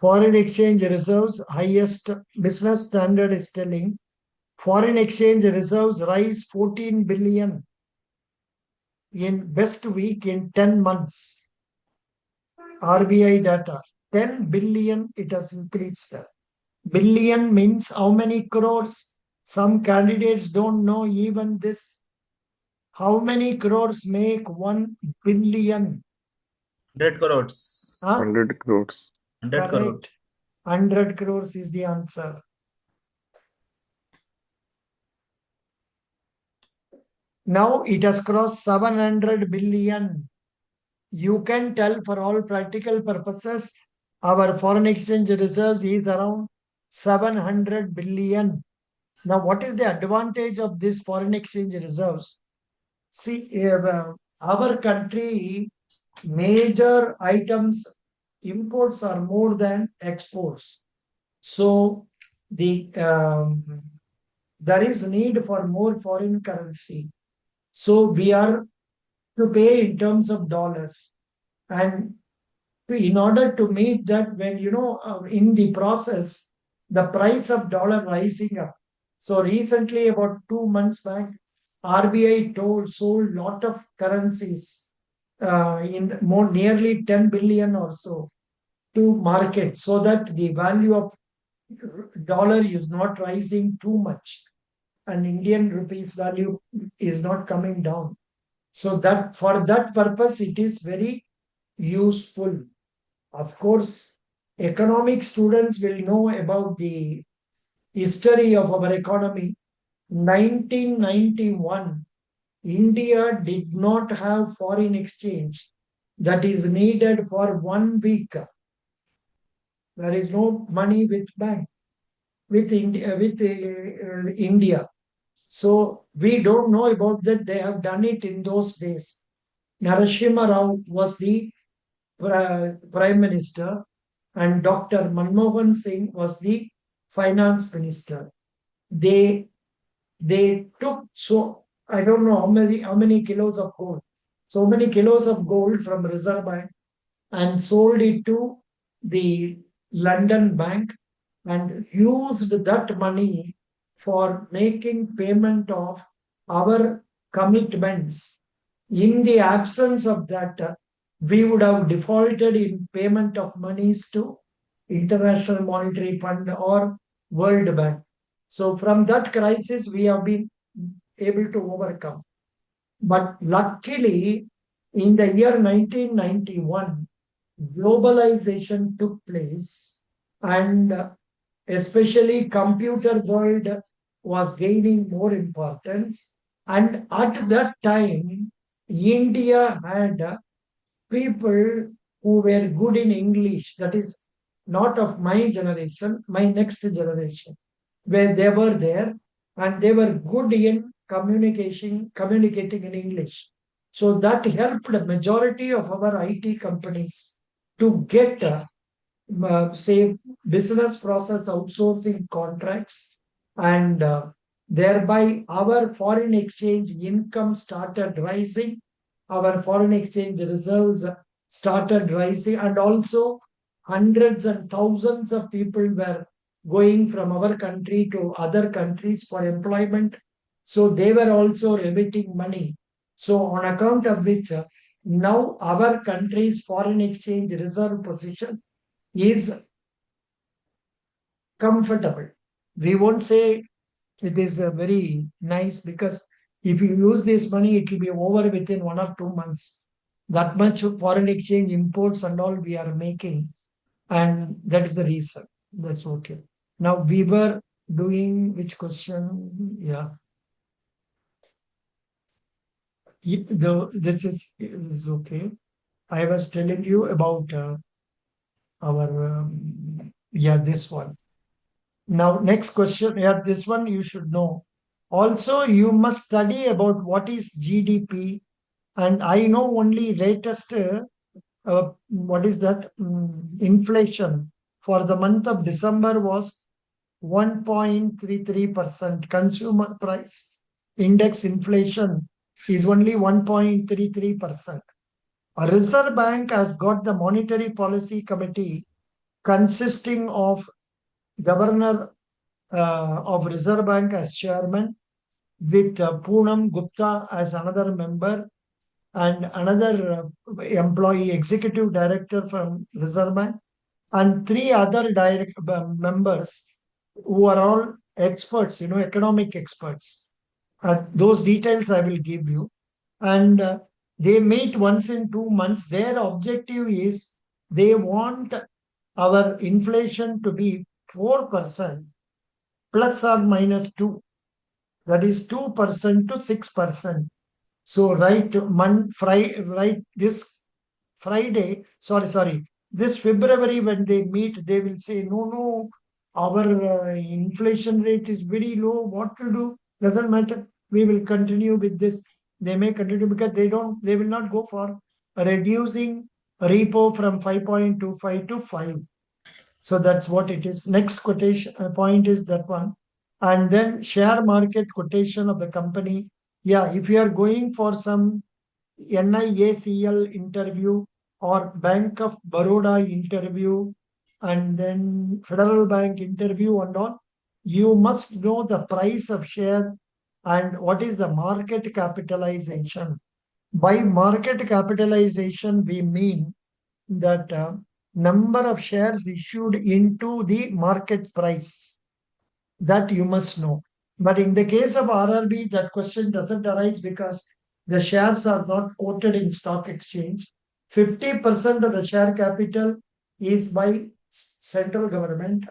Speaker 1: Foreign exchange reserves, highest business standard is telling foreign exchange reserves rise 14 billion. in best week in 10 months. RBI data, 10 billion it has increased. Billion means how many crores? Some candidates don't know even this. How many crores make 1 billion?
Speaker 2: 100 crores.
Speaker 1: Huh?
Speaker 5: 100 crores.
Speaker 2: 100 crores.
Speaker 1: Correct. 100 crores is the answer. Now it has crossed 700 billion. You can tell for all practical purposes, our foreign exchange reserves is around 700 billion. Now, what is the advantage of this foreign exchange reserves? See, our country, major items, imports are more than exports. So, there is need for more foreign currency. So, we are to pay in terms of dollars. And in order to meet that, when in the process, the price of dollar rising up. So recently, about 2 months back, RBI sold lot of currencies in more nearly 10 billion or so to market, so that the value of dollar is not rising too much, and Indian rupees value is not coming down. So that for that purpose, it is very useful. Of course, economic students will know about the history of our economy. 1991, India did not have foreign exchange that is needed for 1 week. There is no money with bank with India. So we don't know about that. They have done it in those days. Narasimha Rao was the Prime Minister, and Dr. Manmohan Singh was the Finance Minister. They took, so I don't know how many kilos of gold. So many kilos of gold from Reserve Bank and sold it to the London Bank and used that money for making payment of our commitments. In the absence of that, we would have defaulted in payment of monies to International Monetary Fund or World Bank. So from that crisis, we have been able to overcome. But luckily, in the year 1991, globalization took place, and especially computer world was gaining more importance. And at that time, India had people who were good in English, that is not of my generation, my next generation, where they were there and they were good in communicating in English. So that helped the majority of our IT companies to get, say, business process outsourcing contracts, and thereby our foreign exchange income started rising, our foreign exchange reserves started rising, and also hundreds and thousands of people were going from our country to other countries for employment. So they were also remitting money. So on account of which, now our country's foreign exchange reserve position is comfortable. We won't say it is very nice, because if you use this money, it will be over within 1 or 2 months. That much foreign exchange imports and all we are making. And that is the reason. That's okay. Now we were doing which question? Yeah. This is okay. I was telling you about our, this one. Now, next question. Yeah, this one you should know. Also, you must study about what is GDP. And I know only latest, what is that? Inflation for the month of December was 1.33%. Consumer price index inflation is only 1.33%. A Reserve Bank has got the Monetary Policy Committee consisting of Governor of Reserve Bank as chairman, with Poonam Gupta as another member, and another employee, executive director from Reserve Bank, and three other members who are all experts, economic experts. Those details I will give you. And they meet once in 2 months. Their objective is they want our inflation to be 4% plus or minus 2. That is 2% to 6%. So right this Friday, sorry, this February when they meet, they will say, no, our inflation rate is very low. What to do? Doesn't matter. We will continue with this. They may continue because they will not go for reducing repo from 5.25 to 5. So that's what it is. Next quotation point is that one. And then share market quotation of the company. Yeah, if you are going for some NIACL interview or Bank of Baroda interview and then Federal Bank interview and all, you must know the price of share and what is the market capitalization. By market capitalization, we mean that number of shares issued into the market price. That you must know. But in the case of RRB, that question doesn't arise because the shares are not quoted in stock exchange. 50% of the share capital is by central government,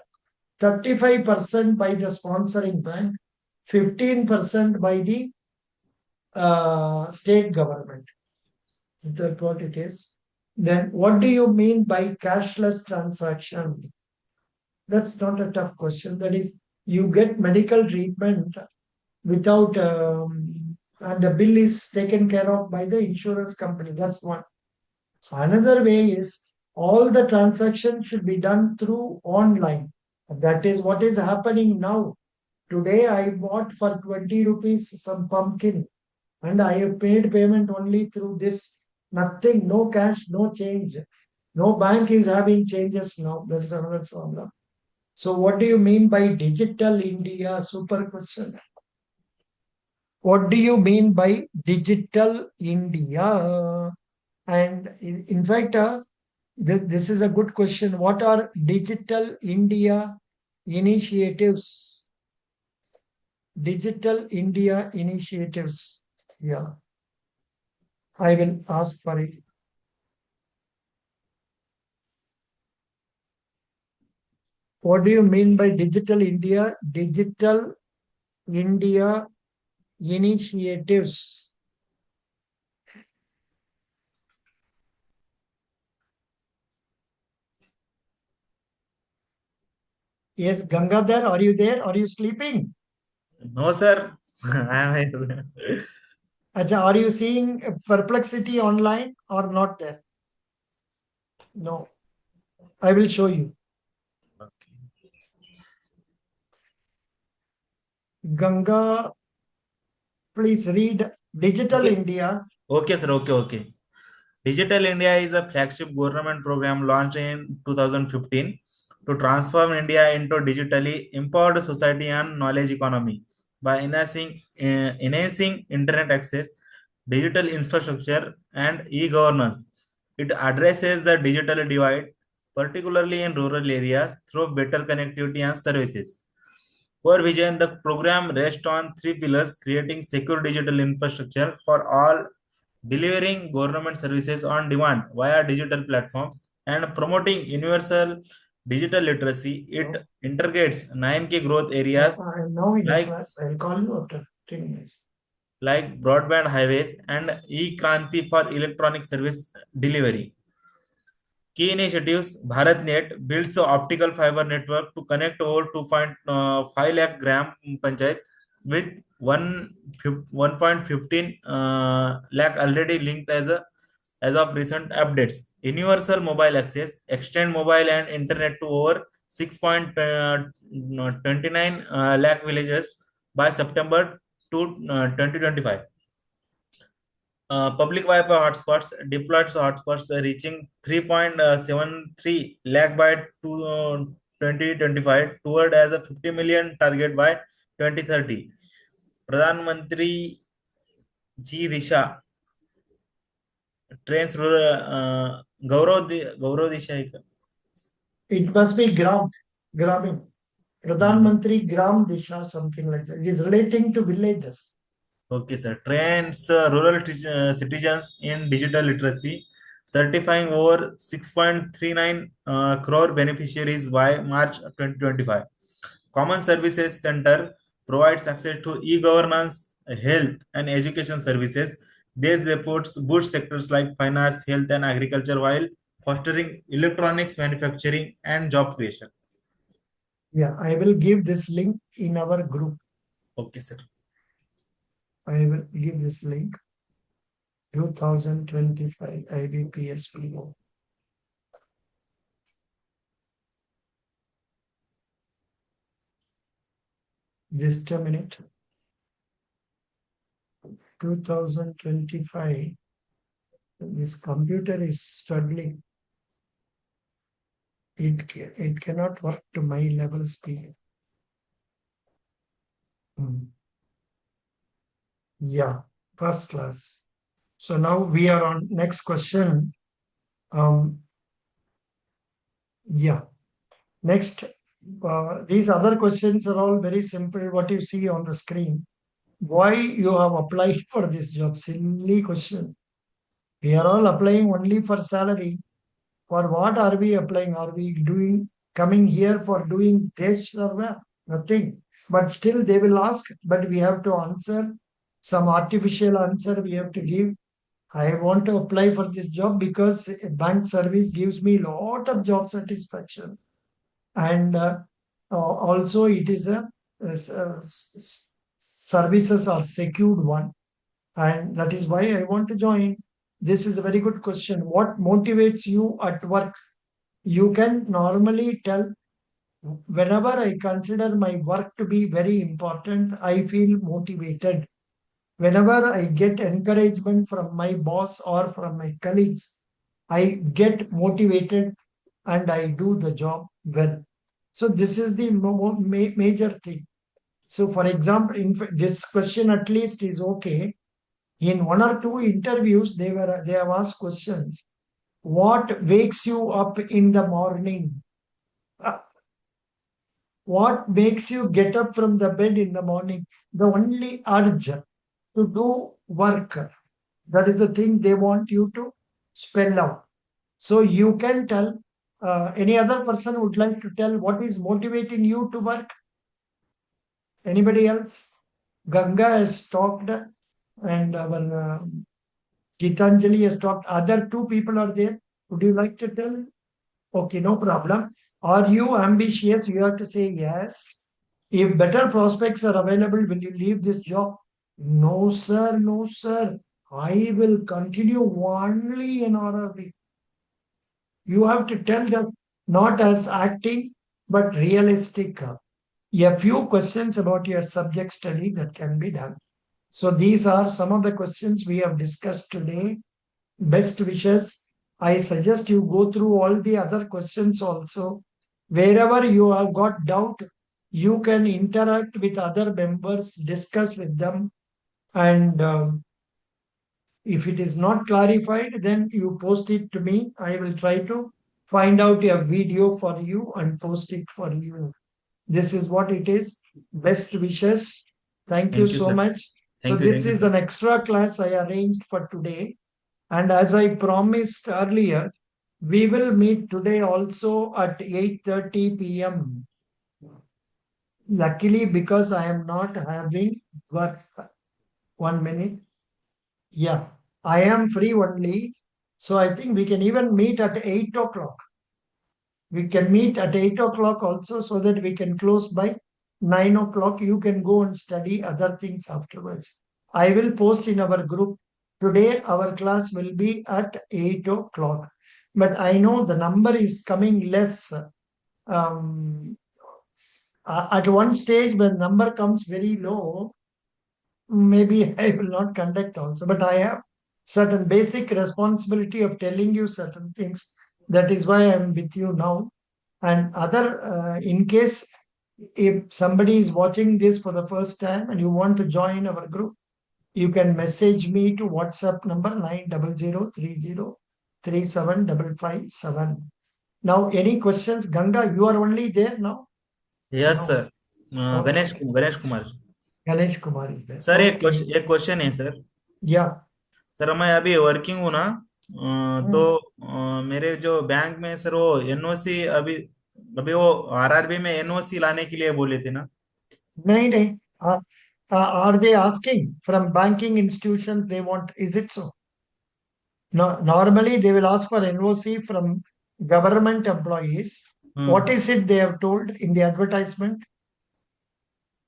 Speaker 1: 35% by the sponsoring bank, 15% by the state government. Is that what it is? Then what do you mean by cashless transaction? That's not a tough question. That is, you get medical treatment without, and the bill is taken care of by the insurance company. That's one. Another way is all the transactions should be done through online. That is what is happening now. Today I bought for 20 rupees some pumpkin and I have paid payment only through this. Nothing, no cash, no change. No bank is having changes now. That's another problem. So what do you mean by digital India? Super question. What do you mean by digital India? And in fact, this is a good question. What are digital India initiatives? Digital India initiatives. Yeah. I will ask for it. What do you mean by digital India? Digital India initiatives. Yes, Gangadhar, are you there? Are you sleeping?
Speaker 2: No, sir. I am here.
Speaker 1: Acha, are you seeing perplexity online or not there? No. I will show you. Ganga, please read Digital
Speaker 2: Okay.
Speaker 1: India.
Speaker 2: Okay, sir. Okay. Digital India is a flagship government program launched in 2015 to transform India into digitally empowered society and knowledge economy by enhancing internet access, digital infrastructure, and e-governance. It addresses the digital divide, particularly in rural areas, through better connectivity and services. Core vision, the program rests on three pillars: creating secure digital infrastructure for all, delivering government services on demand via digital platforms, and promoting universal digital literacy. It integrates 9 key growth areas
Speaker 1: I am now in a
Speaker 2: like,
Speaker 1: class. I'll call you after 10 minutes.
Speaker 2: like broadband highways and e-Kranti for electronic service delivery. Key initiatives: BharatNet builds an optical fiber network to connect over 2.5 lakh gram panchayat with 1.15 lakh already linked as of recent updates. Universal mobile access extend mobile and internet to over 6.29 lakh villages by September 2025. Public Wi-Fi hotspots deployed hotspots reaching 3.73 lakh by 2025 toward as a 50 million target by 2030. Pradhan Mantri Ji Disha Trains rural Gaurav Disha hai ka?
Speaker 1: It must be Gramin. Pradhan Mantri Gram Disha, something like that. It is relating to villages.
Speaker 2: Okay, sir. Trains rural citizens in digital literacy, certifying over 6.39 crore beneficiaries by March 2025. Common Services Center provides access to e-governance, health, and education services. These efforts boost sectors like finance, health, and agriculture while fostering electronics manufacturing and job creation.
Speaker 1: Yeah, I will give this link in our group.
Speaker 2: Okay, sir.
Speaker 1: I will give this link. 2025 IBPSPO. Just a minute. 2025. This computer is struggling. It cannot work to my level speed. Yeah, first class. So now we are on next question. Yeah. Next, these other questions are all very simple. What you see on the screen. Why you have applied for this job? Silly question. We are all applying only for salary. For what are we applying? Are we coming here for doing test or what? Nothing. But still they will ask, but we have to answer some artificial answer we have to give. I want to apply for this job because bank service gives me a lot of job satisfaction. And also it is services are secured one. And that is why I want to join. This is a very good question. What motivates you at work? You can normally tell, whenever I consider my work to be very important, I feel motivated. Whenever I get encouragement from my boss or from my colleagues, I get motivated and I do the job well. So this is the major thing. So for example, this question at least is okay. In one or two interviews, they have asked questions. What wakes you up in the morning? What makes you get up from the bed in the morning? The only urge to do work. That is the thing they want you to spell out. So you can tell, any other person would like to tell what is motivating you to work? Anybody else? Ganga has talked and our Gitanjali has talked. Other two people are there. Would you like to tell? Okay, no problem. Are you ambitious? You have to say yes. If better prospects are available, will you leave this job? No, sir. No, sir. I will continue only in RRB. You have to tell them not as acting, but realistic. A few questions about your subject study that can be done. So these are some of the questions we have discussed today. Best wishes. I suggest you go through all the other questions also. Wherever you have got doubt, you can interact with other members, discuss with them, and if it is not clarified, then you post it to me. I will try to find out a video for you and post it for you. This is what it is. Best wishes. Thank you
Speaker 2: Thank you,
Speaker 1: so
Speaker 2: sir.
Speaker 1: much. So this is
Speaker 2: Sir.
Speaker 1: an extra class I arranged for today. And as I promised earlier, we will meet today also at 8:30 p.m. Luckily, because I am not having work. 1 minute. Yeah, I am free only. So I think we can even meet at 8 o'clock. We can meet at 8 o'clock also so that we can close by 9 o'clock. You can go and study other things afterwards. I will post in our group. Today, our class will be at 8 o'clock. But I know the number is coming less. At one stage, when number comes very low, maybe I will not conduct also. But I have certain basic responsibility of telling you certain things. That is why I am with you now. And in case if somebody is watching this for the first time and you want to join our group, You can message me to WhatsApp number 90030375557. Now, any questions? Ganga, you are only there now?
Speaker 2: Yes,
Speaker 1: No.
Speaker 2: sir.
Speaker 1: Okay.
Speaker 2: Ganesh Kumar.
Speaker 1: Ganesh Kumar is there.
Speaker 2: Sir
Speaker 1: Okay.
Speaker 2: एक question है sir.
Speaker 1: Yeah.
Speaker 2: Sir मैं अभी working हूँ ना, तो मेरे जो bank में सर वो एनओसी अभी अभी वो आरआरबी में एनओसी लाने के लिए बोले थे ना.
Speaker 1: नहीं नहीं. Are they asking from banking institutions they want? Is it so? No, normally they will ask for NOC from government employees. What is it they have told in the advertisement?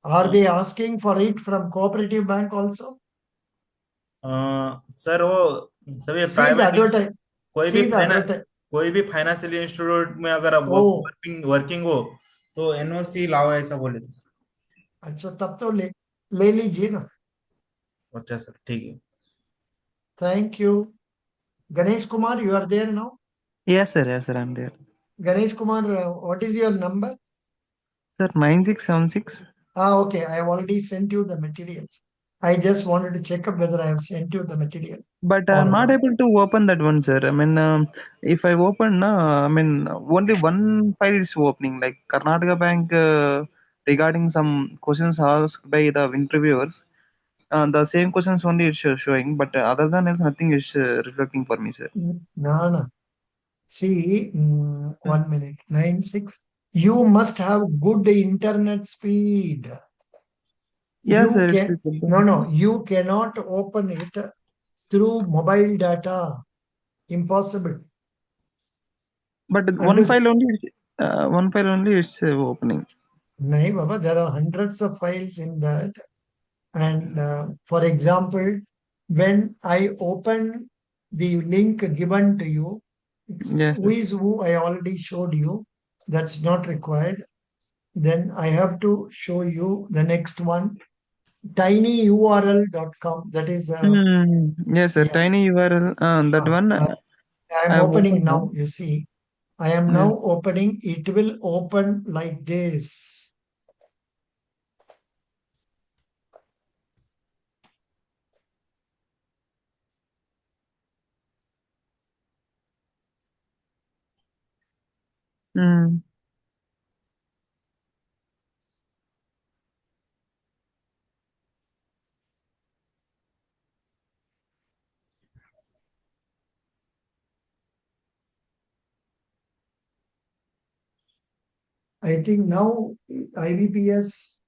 Speaker 1: Are they asking for it from cooperative bank also?
Speaker 2: Sir वो सभी
Speaker 1: See the
Speaker 2: private
Speaker 1: advertise. See the advertise.
Speaker 2: कोई भी financial institute में अगर आप
Speaker 1: Oh,
Speaker 2: working हो तो NOC लाओ ऐसा बोले थे.
Speaker 1: अच्छा तब तो ले लीजिए ना.
Speaker 2: अच्छा सर, ठीक है.
Speaker 1: Thank you. Ganesh Kumar, you are there now?
Speaker 3: Yes, sir, I'm there.
Speaker 1: Ganesh Kumar, what is your number?
Speaker 3: Sir, 9676.
Speaker 1: Okay, I have already sent you the materials. I just wanted to check up whether I have sent you the material.
Speaker 3: But
Speaker 1: or
Speaker 3: I'm not
Speaker 1: not.
Speaker 3: able to open that one, sir. I mean, if I open, I mean, only one file is opening, like Karnataka Bank regarding some questions asked by the interviewers. The same questions only is showing, but other than else, nothing is reflecting for me, sir.
Speaker 1: No. See, 1 minute. 96. You must have good internet speed.
Speaker 3: Yes,
Speaker 1: You
Speaker 3: sir.
Speaker 1: can no. You cannot open it through mobile data. Impossible.
Speaker 3: But
Speaker 1: And
Speaker 3: one
Speaker 1: this,
Speaker 3: file only is opening.
Speaker 1: nahi, Baba, there are hundreds of files in that. And for example, when I open the link given to you,
Speaker 3: Yes,
Speaker 1: who
Speaker 3: sir.
Speaker 1: is who I already showed you, that's not required. Then I have to show you the next one, tinyurl.com. That is,
Speaker 3: Yes, sir.
Speaker 1: yeah.
Speaker 3: Tiny URL. That one
Speaker 1: I am
Speaker 3: I've
Speaker 1: opening
Speaker 3: opened
Speaker 1: now.
Speaker 3: now.
Speaker 1: You see, I am
Speaker 3: Yeah.
Speaker 1: now opening. It will open like this. I think now IBPS.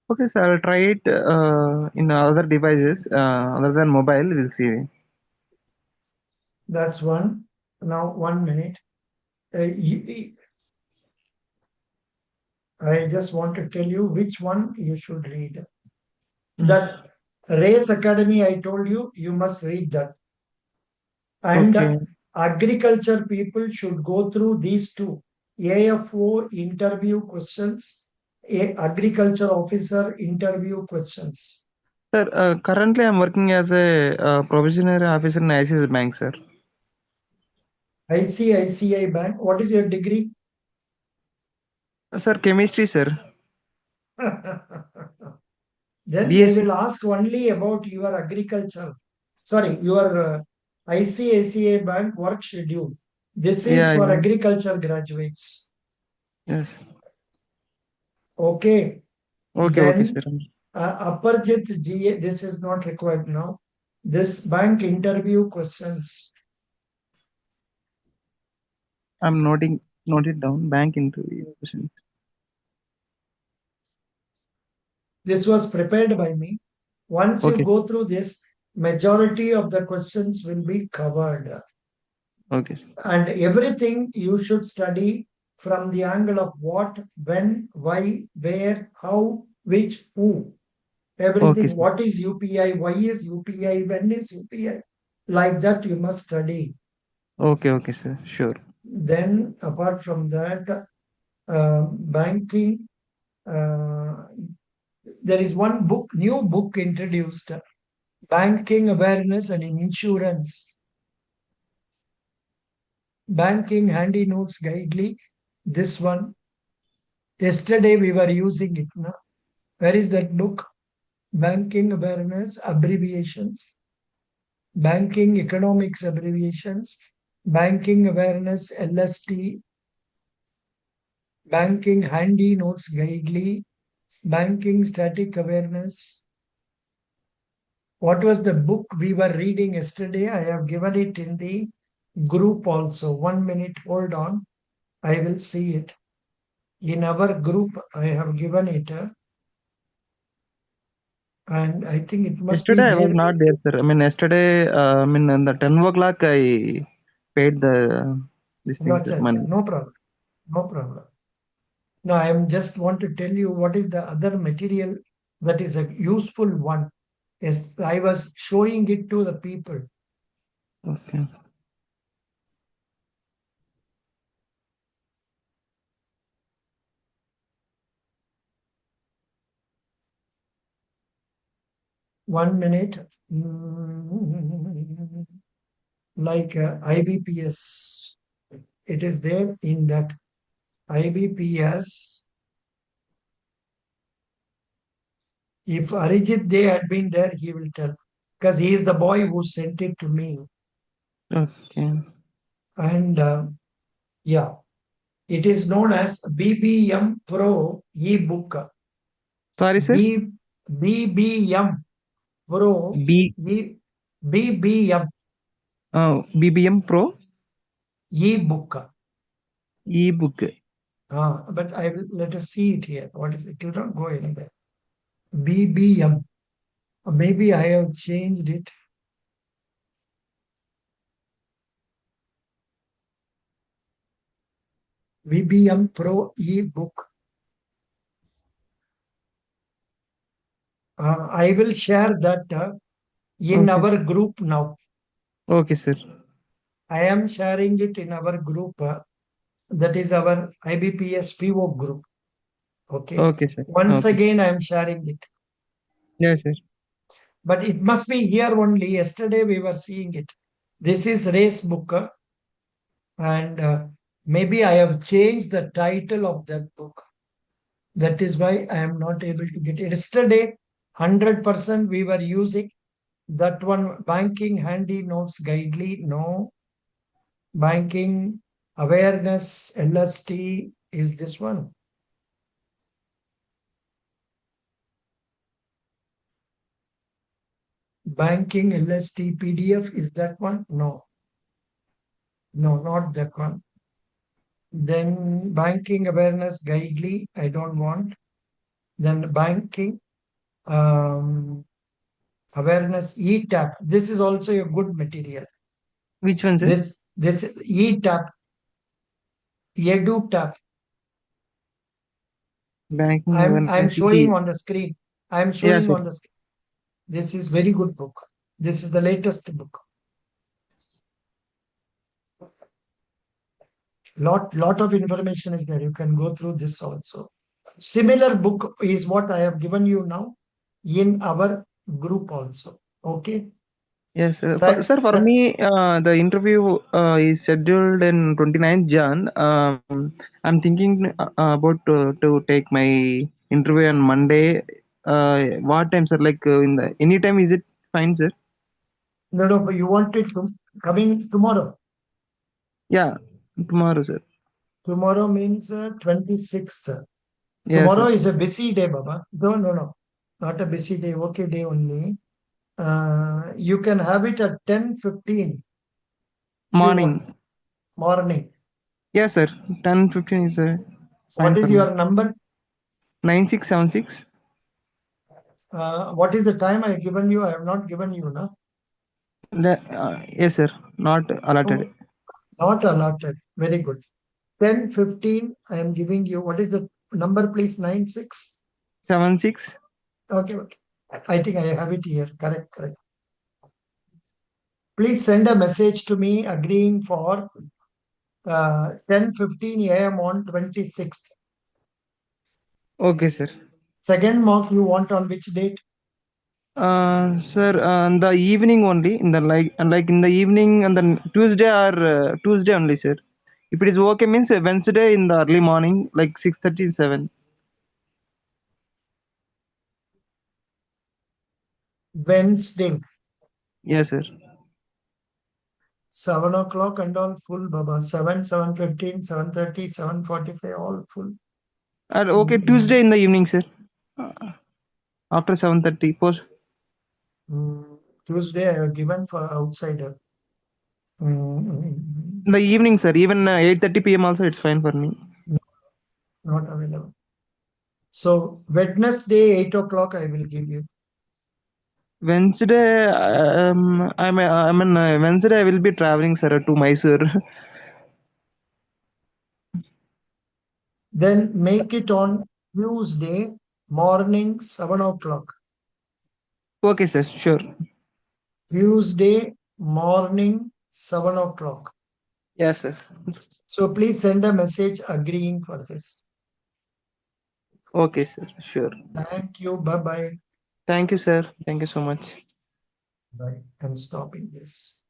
Speaker 3: Okay, sir. I'll try it in other devices other than mobile. We'll see.
Speaker 1: That's one. Now, 1 minute. I just want to tell you which one you should read. That Race Academy, I told you, you must read that. And
Speaker 3: Okay.
Speaker 1: agriculture people should go through these two AFO interview questions, agriculture officer interview questions.
Speaker 3: Sir, currently I'm working as a provisionary officer in ICICI Bank, sir.
Speaker 1: ICICI Bank. What is your degree?
Speaker 3: Sir, chemistry, sir.
Speaker 1: Then
Speaker 3: BSc.
Speaker 1: they will ask only about your agriculture. Sorry, your ICICI Bank work schedule. This is for agriculture graduates.
Speaker 3: Yes.
Speaker 1: Okay.
Speaker 3: Okay,
Speaker 1: Then
Speaker 3: sir.
Speaker 1: Aparjit GA, this is not required now. This bank interview questions.
Speaker 3: I'm note it down. Bank interview questions.
Speaker 1: This was prepared by me. Once you go through this, majority of the questions will be covered.
Speaker 3: Okay.
Speaker 1: And everything you should study from the angle of what, when, why, where, how, which, who. Everything.
Speaker 3: Okay,
Speaker 1: What is UPI? Why is UPI? When is UPI? Like that, you must study.
Speaker 3: Okay, sir. Sure.
Speaker 1: Then, apart from that, banking, there is one book, new book introduced, Banking Awareness and Insurance. Banking Handy Notes Guidely. This one. Yesterday we were using it. No? Where is that book? Banking Awareness Abbreviations. Banking Economics Abbreviations. Banking Awareness LST. Banking Handy Notes Guidely. Banking Static Awareness. What was the book we were reading yesterday? I have given it in the group also. 1 minute, hold on. I will see it. In our group, I have given it. And I think it must be
Speaker 3: Yesterday I was
Speaker 1: there.
Speaker 3: not there, sir. I mean, yesterday, in the 10 o'clock, I paid this
Speaker 1: No,
Speaker 3: thing, sir, money.
Speaker 1: no problem. No problem. Now, I am just want to tell you what is the other material that is a useful one. Yes, I was showing it to the people.
Speaker 3: Okay.
Speaker 1: One minute. Like IBPS. It is there in that IBPS. If Arijit Day had been there, he will tell. Because he is the boy who sent it to me.
Speaker 3: Okay.
Speaker 1: And yeah, it is known as BBM Pro ebook.
Speaker 3: Sorry, sir.
Speaker 1: BBM Pro BBM
Speaker 3: BBM Pro
Speaker 1: ebook.
Speaker 3: ebook.
Speaker 1: But I will let us see it here. What is it? It will not go anywhere. BBM. Maybe I have changed it. BBM Pro ebook. I will share that in
Speaker 3: Okay,
Speaker 1: our
Speaker 3: sir.
Speaker 1: group now.
Speaker 3: Okay, sir.
Speaker 1: I am sharing it in our group. That is our IBPS PO group. Okay.
Speaker 3: Okay, sir.
Speaker 1: Once
Speaker 3: Okay.
Speaker 1: again, I am sharing it.
Speaker 3: Yes, sir.
Speaker 1: But it must be here only. Yesterday we were seeing it. This is race book. And maybe I have changed the title of that book. That is why I am not able to get it. Yesterday, 100% we were using that one, Banking Handy Notes Guidely. No. Banking Awareness LST is this one. Banking LST PDF is that one? No. No, not that one. Then Banking Awareness Guidely, I don't want. Then Banking Awareness ETAP. This is also a good material.
Speaker 3: Which one, sir?
Speaker 1: This ETAP, EduTap.
Speaker 3: Banking
Speaker 1: I'm
Speaker 3: awareness.
Speaker 1: showing on the screen. I'm
Speaker 3: Yeah,
Speaker 1: showing
Speaker 3: sir.
Speaker 1: on the screen. This is very good book. This is the latest book. Lot of information is there. You can go through this also. Similar book is what I have given you now in our group also. Okay.
Speaker 3: Yes, sir.
Speaker 1: Thank-
Speaker 3: Sir, for me, the interview is scheduled in 29th Jan. I'm thinking about to take my interview on Monday. What time, sir? Like in the any time, is it fine, sir?
Speaker 1: No, but you want it to coming tomorrow.
Speaker 3: Yeah, tomorrow, sir.
Speaker 1: Tomorrow means 26th.
Speaker 3: Yeah,
Speaker 1: Tomorrow
Speaker 3: sir.
Speaker 1: is a busy day, Baba. No. Not a busy day. Okay, day only. You can have it at 10:15 if you want.
Speaker 3: Morning.
Speaker 1: Morning.
Speaker 3: Yeah, sir. 10:15 is
Speaker 1: What
Speaker 3: fine for
Speaker 1: is
Speaker 3: me.
Speaker 1: your number?
Speaker 3: 9676.
Speaker 1: What is the time I have given you? I have not given you, no?
Speaker 3: Yes, sir. Not allotted.
Speaker 1: Oh, not allotted. Very good. 10:15. I am giving you. What is the number, please? 96.
Speaker 3: 76.
Speaker 1: Okay. I think I have it here. Correct. Please send a message to me agreeing for 10:15 a.m. on 26th.
Speaker 3: Okay, sir.
Speaker 1: Second mock you want on which date?
Speaker 3: Sir, in the evening only, in the like in the evening and then Tuesday or Tuesday only, sir. If it is okay, means Wednesday in the early morning, like 6:30, 7.
Speaker 1: Wednesday,
Speaker 3: Yes, sir.
Speaker 1: 7 o'clock and all full, Baba. 7, 7:15, 7:30, 7:45, all full.
Speaker 3: And okay, Tuesday in the evening, sir. After 7:30, post.
Speaker 1: Tuesday I have given for outsider.
Speaker 3: In the evening, sir. Even 8:30 p.m. also, it's fine for me.
Speaker 1: Not available. So Wednesday, 8 o'clock I will give you.
Speaker 3: Wednesday, Wednesday I will be traveling, sir, to Mysore.
Speaker 1: Then make it on Tuesday morning, 7 o'clock.
Speaker 3: Okay, sir. Sure.
Speaker 1: Tuesday morning, 7 o'clock.
Speaker 3: Yes, sir.
Speaker 1: So please send a message agreeing for this.
Speaker 3: Okay, sir. Sure.
Speaker 1: Thank you. Bye-bye.
Speaker 3: Thank you, sir. Thank you so much.
Speaker 1: Bye. I'm stopping this.